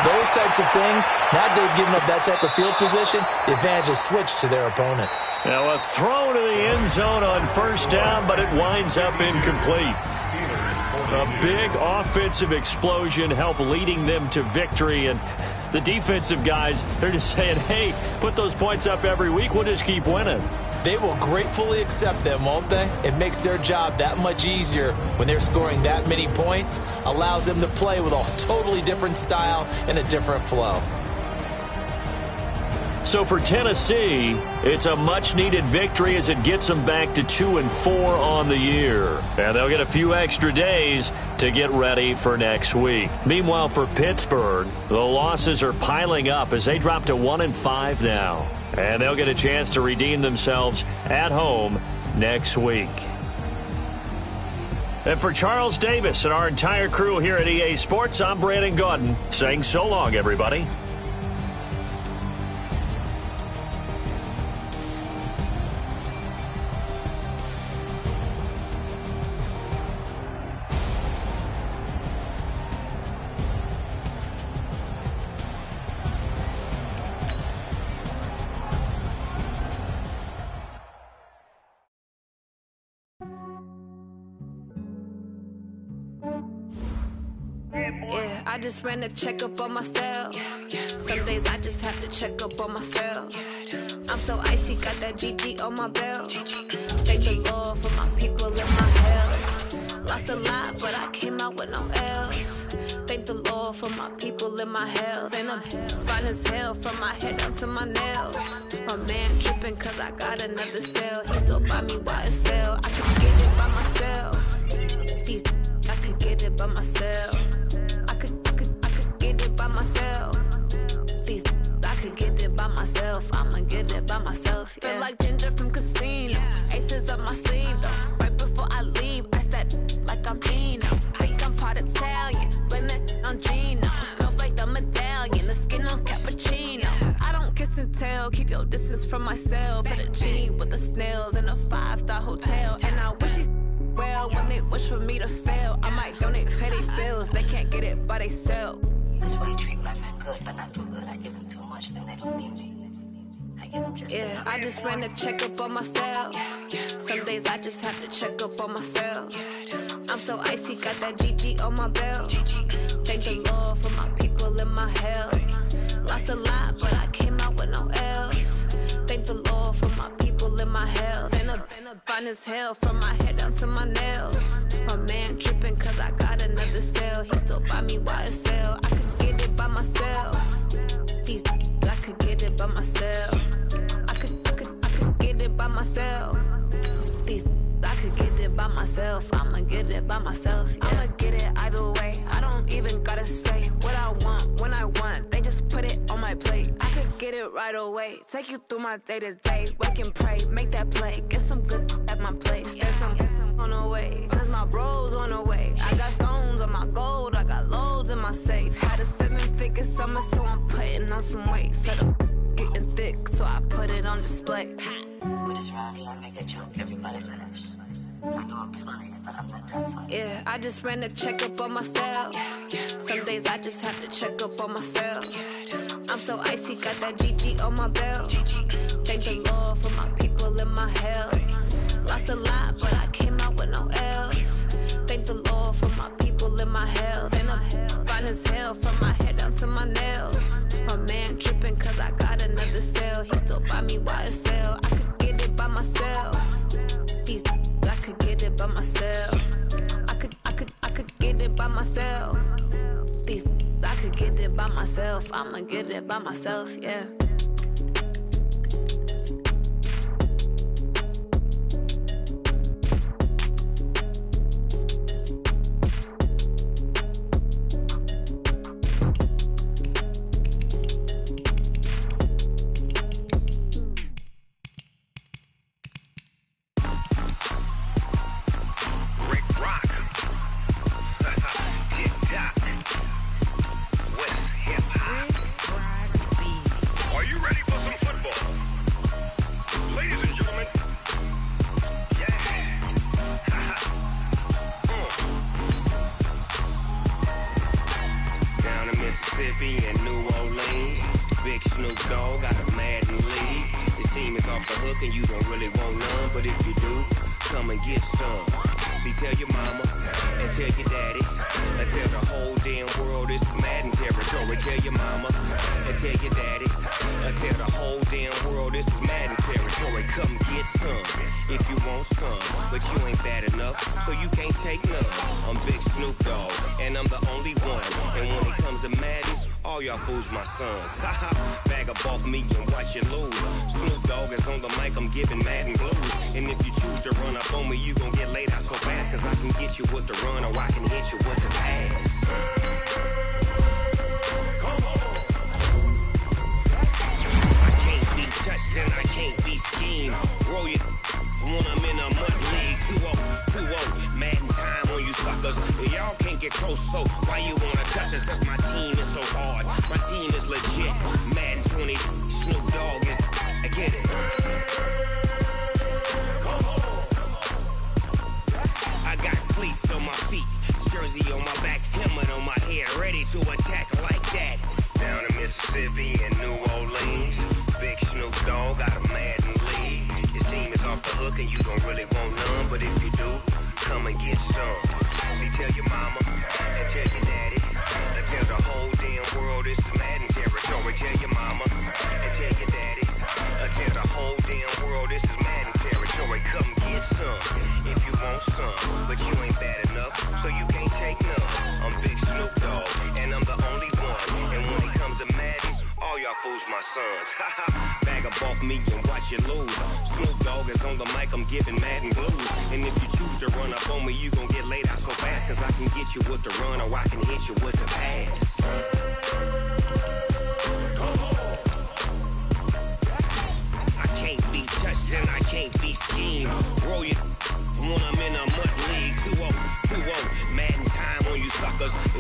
those types of things, now they've given up that type of field position, the advantage is switched to their opponent. Now a throw to the end zone on first down, but it winds up incomplete. A big offensive explosion helped leading them to victory, and the defensive guys, they're just saying, hey, put those points up every week, we'll just keep winning. They will gratefully accept them, won't they? It makes their job that much easier when they're scoring that many points, allows them to play with a totally different style and a different flow. So for Tennessee, it's a much-needed victory as it gets them back to 2-4 on the year. And they'll get a few extra days to get ready for next week. Meanwhile, for Pittsburgh, the losses are piling up as they drop to 1-5 now. And they'll get a chance to redeem themselves at home next week. And for Charles Davis and our entire crew here at EA Sports, I'm Brandon Gaudin saying so long, everybody. Yeah, I just ran a checkup on myself. Some days I just have to check up on myself. I'm so icy, got that GG on my belt. Thank the Lord for my people in my health. Lost a lot, but I came out with no L's. Thank the Lord for my people in my health. And I'm fine as hell from my head down to my nails. My man tripping cause I got another cell. He still buy me YSL. I could get it by myself. These I could get it by myself. I could get it by myself. tell. Keep your distance from myself. For the genie with the snails in a 5-star hotel. And I wish he's well when they wish for me to fail. I might donate petty bills. They can't get it by themselves. That's why you treat my friend good, but not too good. I give them too much, then they don't need me. I give them just enough. I just ran a checkup on myself. Some days I just have to check up on myself. I'm so icy, got that GG on my belt. Thank the Lord for my people in my health. Lost a lot, but I came out with no else. Thank the Lord for my people in my health. And a fine as hell from my head down to my nails. My man tripping cause I got another cell. He still buy me YSL. I could get it by myself. These I could get it by myself. I could get it by myself. These I could get it by myself. I'ma get it by myself. Yeah. I'ma get it either way. I don't even gotta say what I want when I want. They just put it on my plate. I could get it right away. Take you through my day to day. Wake and pray, make that play. Get some good at my place. There's some on the way. Cause my bro's on the way. I got stones on my gold. I got loads in my safe. Had a 7-figure summer, so I'm putting on some weight. Set up getting thick, so I put it on display. With this round here, I make a joke, everybody laughs. I know I'm funny, but I'm not that funny. Yeah, I just ran a checkup on myself. Some days I just have to check up on myself. I'm so icy, got that GG on my belt. Thank the Lord for my people in my health. Lost a lot, but I came out with no else. Thank the Lord for my people in my health. And I'm fine as hell from my head down to my nails. My man tripping cause I got another cell. He still buy me YSL. I could get it by myself. These I could get it by myself. I could get it by myself. These I could get it by myself. I'ma get it by myself, yeah.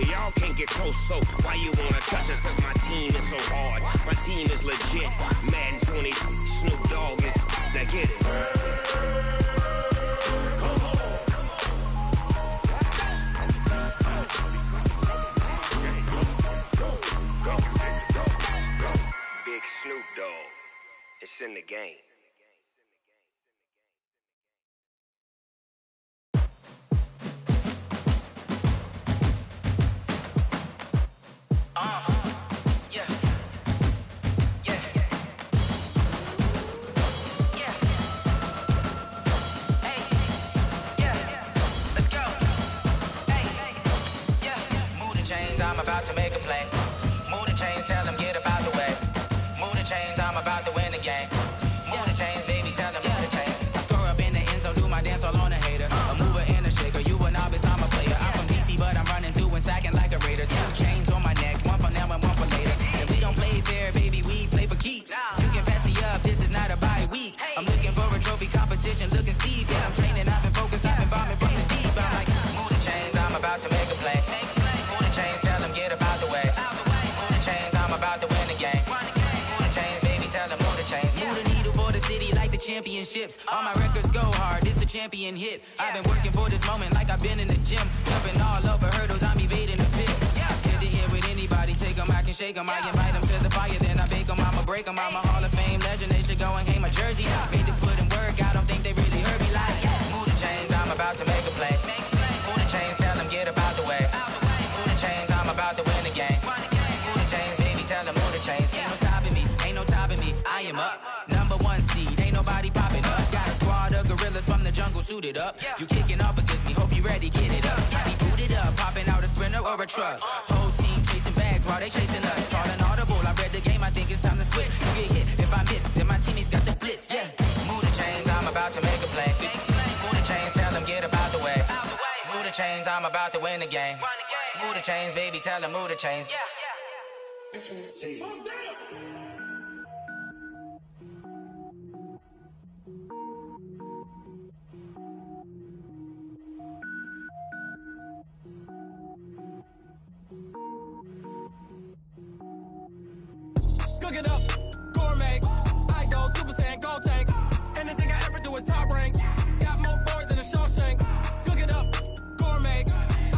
Y'all can't get close, so why you wanna touch us? Cause my team team is so hard. My team is legit. Madden 20, Snoop Dogg is. Now get it. Big Snoop Dogg. It's in the game. I'm about to make a play. Move the chains, tell them get about the way. Move the chains, I'm about to win the game. Move the chains, baby, tell them move the chains. I score up in the end zone, do my dance all on a hater. A mover and a shaker, you a novice, I'm a player. I'm from DC, but I'm running through and sacking like a raider. 2 chains on my neck, one for now and one for later. And we don't play fair, baby, we play for keeps. You can pass me up, this is not a bye week. I'm looking for a trophy competition, looking steep. Yeah, I'm training, I've been focused, I've been bombing from the deep. I'm like, move the chains, I'm about to make a play. Move the chains, tell them get about the way. Move the chains, I'm about to win the game. Move the chains, baby, tell them move the chains. Move the needle for the city like the championships. All my records go hard, this a champion hit. I've been working for this moment like I've been in the gym. Jumping all over hurdles, I'm evading the pit. Get to here with anybody, take them, I can shake them. I invite them to the fire, then I bake them, I'ma break them. I'm a Hall of Fame legend, they should go and hang my jersey. Made to put in work, I don't think they really heard me like, move the chains, I'm about to make a play. Move the chains, tell them get about the way. Move the chains, I'm about to win the game. Move the chains, baby, tell them move the chains. Ain't no stopping me, ain't no topping me. I am up, #1 seed, ain't nobody popping up. Got a squad of gorillas from the jungle suited up. You kicking off against me, hope you ready, get it up. I be booted up, popping out a Sprinter or a truck. Whole team chasing bags while they chasing us. Calling audible, I read the game, I think it's time to switch. You get hit, if I miss, then my teammates got the blitz, yeah. Move the chains, I'm about to make a play. Move the chains, tell them get about the way. Move the chains, I'm about to win the game. Move the chains, baby, tell them move the chains. Cook it up, gourmet. I go Super Saiyan, gold tank. Anything I ever do is top rank. Got more boys than a Shawshank. Cook it up, gourmet.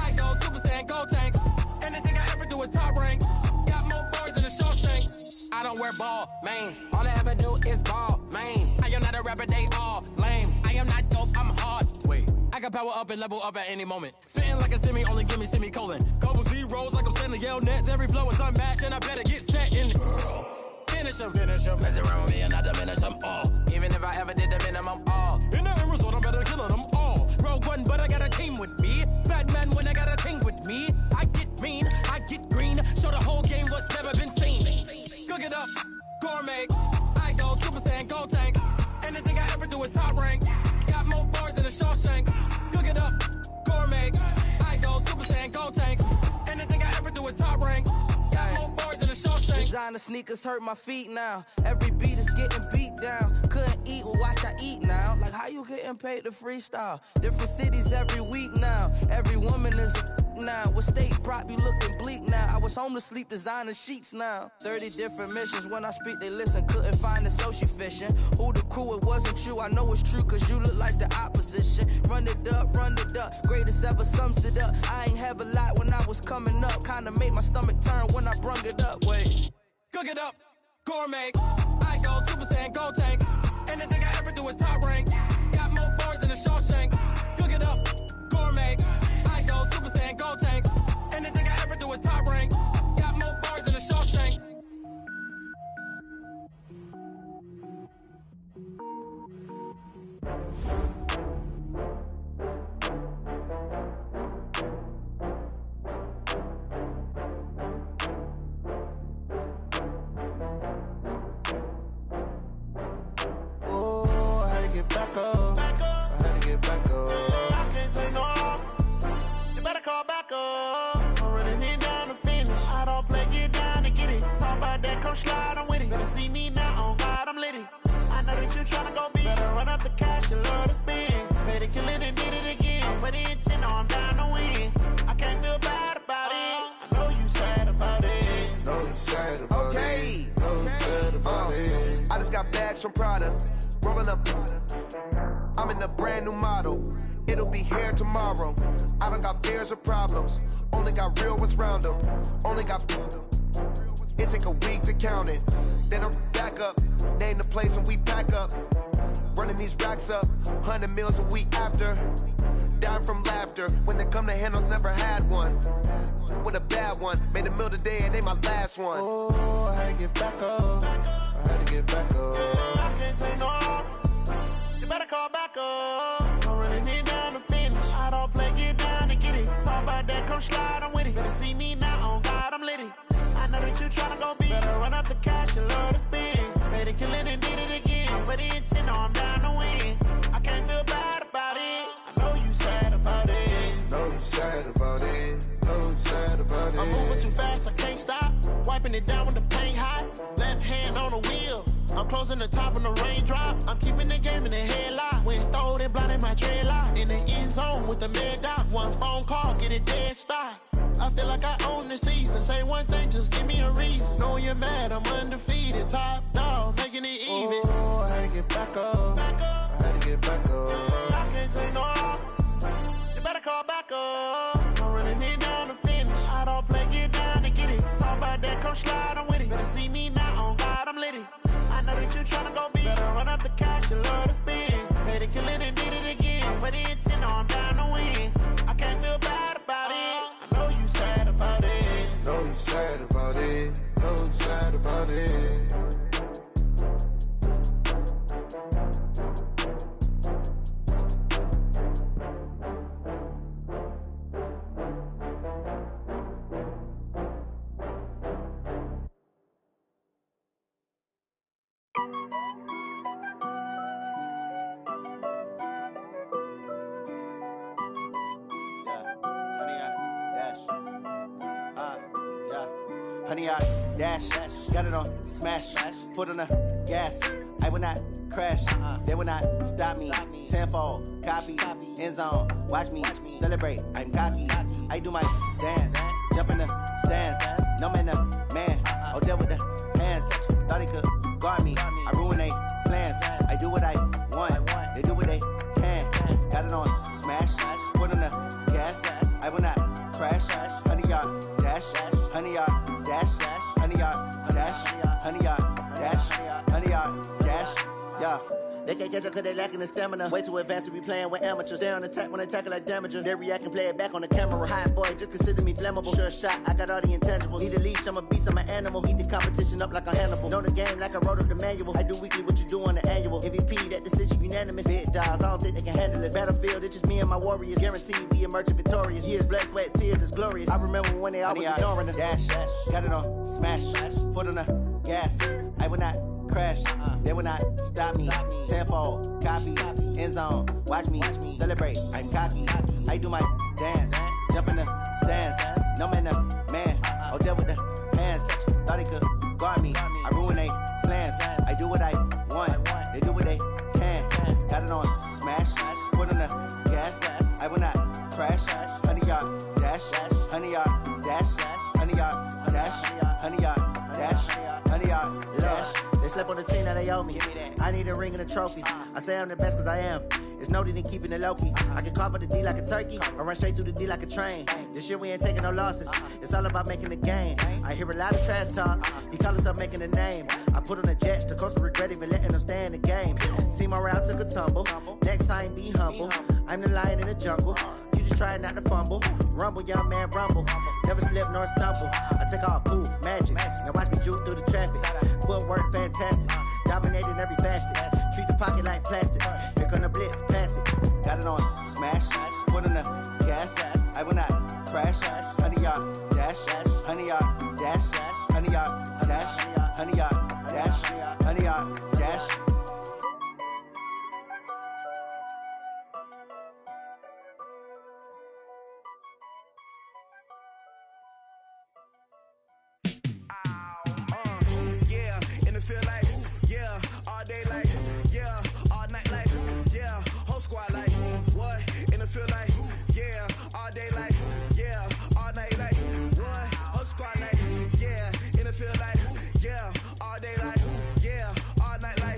I go Super Saiyan, gold tank. Anything I ever do is top rank. Got more boys than a Shawshank. I don't wear ball mains. All I ever do is ball main. I am not a rapper, they all lame. I am not dope, I'm hard. Wait, I can power up and level up at any moment. Spitting like a semi, only give me semicolon. Couple zeros like I'm sending yell nets. Every flow is unmatched and I better get set in. Finish them. Mess around with me and I diminish them all. Even if I ever did the minimum, all. In the end result, I'm better killing them all. Rogue One, but I got a team with me. Batman when I got a team with me. I get mean, I get green. Show the whole game what's never been seen. Cook it up, gourmet. I go Super Saiyan, gold tank. Anything I ever do is top rank. Got more bars than a Shawshank. Cook it up, gourmet. I go Super Saiyan, gold tank. Anything I ever do is top rank. Got more bars than a Shawshank. Designer sneakers hurt my feet now. Every beat is getting beat down. Couldn't eat, well watch I eat now. Like how you getting paid to freestyle? Different cities every week now. Every woman is a now. What state prop you looking bleak now? I was home to sleep designer sheets now. 30 different missions. When I speak they listen. Couldn't find it so she fishing. Who the crew? It wasn't you. I know it's true cause you look like the opposition. Run it up. Greatest ever sums it up. I ain't have a lot when I was coming up. Kinda made my stomach turn when I brung it up. Wait. Cook it up, gourmet. I go Super Saiyan, gold tank. Anything I ever do is top rank. Got more bars than a Shawshank. Cook it up, gourmet. I go Super Saiyan, gold tank. Anything I ever do is top rank. Got more bars than a Shawshank. Back up. I had to get back up. I can't take no loss. You better call back up. I'm running it down to finish. I don't play, get down to get it. Talk about that, come slide, I'm with it. Better see me now, on God, I'm litty. I know that you tryna go big. Better run up the cash, you love to spend. Better kill it and did it again. I'm with the intent, I'm down to win. I can't feel bad about it. I know you sad about it. Know you sad about it. got bags from Prada. Rolling up. I'm in a brand new model. It'll be here tomorrow. I don't got fears or problems. Only got real ones round them. Only got. It take a week to count it. Then I'm back up. Name the place and we pack up. Running these racks up. 100 meals a week after. Dying from laughter. When it come to handles, never had one. With a bad one. Made a meal today and they my last one. Oh, I had to get back up. I had to get back up. I can't take no loss. You better call back up. I'm running it down to finish. I don't play, get down and get it. Talk about that, come slide, I'm with it. Better see me now, on God, I'm litty. I know that you tryna go big. Better run up the cash, you love to spend. Made it, kill it, and did it again. But the intent, no, I'm down to win. I can't feel bad about it. I know you sad about it. Know you sad about it. Know you sad about it. I'm moving too fast, I can't stop. Wiping it down with the paint hot. Left hand on the wheel. I'm closing the top on the raindrop. I'm keeping the game in the headlock. When throwed and blinded my dreadlock. In the end zone with the mad dot. One phone call, get it dead stop. I feel like I own the season. Say one thing, just give me a reason. Knowing you're mad, I'm undefeated. Top dog, making it even. Oh, I had to get back up. I had to get back up. I can't take no loss. You better call back up. I'm running it down to finish. I don't play, get down and get it. Talk about that, come slide, I'm with it. Better see me now, on God, I'm litty. I know that you tryna go big. Better run up the cash, you love to spend. Made it, kill it, and did it again. But the intent, no, I'm down to win. I can't feel bad about it. I know you sad about it. Know you sad about it. Know you sad about it. Honey, I dash, got it on smash, foot on the gas. I will not crash, they will not stop me. Tenfold, copy, end zone, watch me celebrate. I'm cocky, I do my dance, jump in the stands. No man, the man, oh, there with the hands. Thought he could guard me, I ruin they plans. I do what I want, they do what they can. Got it on smash, foot on the gas. I will not crash, honey, y'all dash, honey, y'all dash, honey, y'all dash, honey, y'all dash, honey, y'all dash, yeah. They can't catch up cause they lacking the stamina. Way too advanced to be playing with amateurs. Stay on attack when they tackle like damager. They react and play it back on the camera. Hot boy, just consider me flammable. Sure shot, I got all the intangibles. Need a leash, I'm a beast, I'm an animal. Eat the competition up like a Hannibal. Know the game like I wrote up the manual. I do weekly what you do on the annual. MVP, that decision unanimous. Big dogs, I don't think they can handle this. Battlefield, it's just me and my warriors. Guaranteed we emerge victorious. Years, blood, sweat, tears, it's glorious. I remember when they always ignoring us. Dash, got it on smash, foot on the gas. I will not crash, they will not stop me. Tenfold, copy, end zone, watch me celebrate. I'm cocky, I do my dance, jump in the stands. No man, the man, oh, there with the hands. Thought he could guard me, I ruin they plans. I do what I want, they do what they can. Got it on smash, foot on the gas. I will not crash, honey, y'all dash, honey, y'all dash, honey, y'all dash, honey, y'all dash, honey, y'all dash. They slept on the team that they owe me. I need a ring and a trophy. I say I'm the best cause I am. It's no need in keeping it low-key. I can carve up the D like a turkey or run straight through the D like a train. This year we ain't taking no losses. It's all about making the game. I hear a lot of trash talk. He call himself making a name. I put on the Jets. The coach will regret even letting them stay in the game. Team morale took a tumble. Next time be humble. I'm the lion in the jungle. You just try not to fumble. Rumble, young man, rumble. Never slip nor stumble. I take off, poof, magic. Now watch me juke through the traffic. Footwork fantastic. Dominating every facet. Treat the pocket like plastic. Here come the blitz, pass it. Got it on smash. Foot on the gas. I will not crash. Honey, y'all dash. Honey, y'all dash. Honey, y'all dash. Honey, y'all dash. Honey, y'all dash. Feel like, yeah, all day like, yeah, all night like, yeah, whole squad like, what? In the field like, yeah, all day like, yeah, all night like, what? Whole squad like, yeah, in the field like, yeah, all day like, yeah, all night like,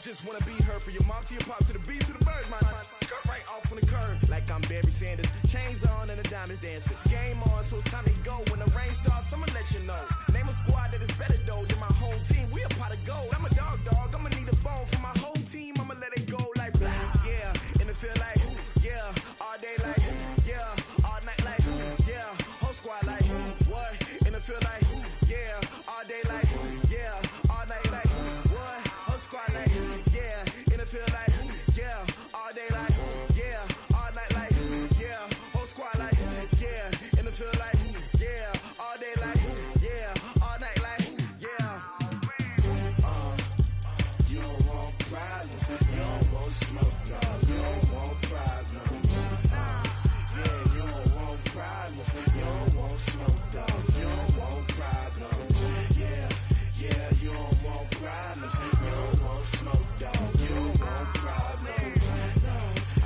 just wanna be her. For your mom to your pop to the beat to the birds, my cut right off on the curb. Like I'm Barry Sanders, chains on and the diamonds dancing. Game on, so it's time to go. When the rain starts, I'ma let you know. Name a squad that is better though than my whole team. We a pot of gold. I'm a dog, I'ma need a bone for my whole team. I'ma let it go like blah. Yeah, and it feel like yeah, all day like yeah, all night like yeah, whole squad like what? And it feel like yeah, all day like yeah, all night like what? Whole squad like yeah, and it feel like yeah, all day like yeah, all night like yeah, whole squad like yeah, and it feel like yeah, all day like yeah, all night like yeah. You don't want problems, you don't want smoke, dog. You don't want problems. Yeah, you don't want problems, you don't want smoke, dog. You don't want problems. Yeah, you don't want problems, you don't want smoke, dog. You don't want problems. No,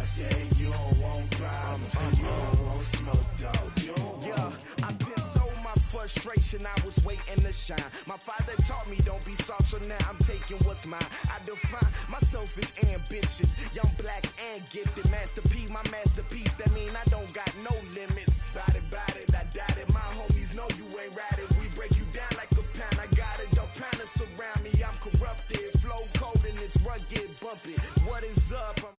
I said you don't want problems, you don't want smoke, dog. You don't want. Yeah, I been so my frustration, I was waiting to shine. My father taught me don't be soft, so now I'm taking what's mine. I define myself as ambitious, young, black, and gifted. Master P, my masterpiece. That mean I don't got no limits. Bout it, I doubt it. My homies know you ain't ride it. We break you down like a pound. I got it, dog pounders surround me. I'm corrupted, flow cold and it's rugged, bump it. What is up?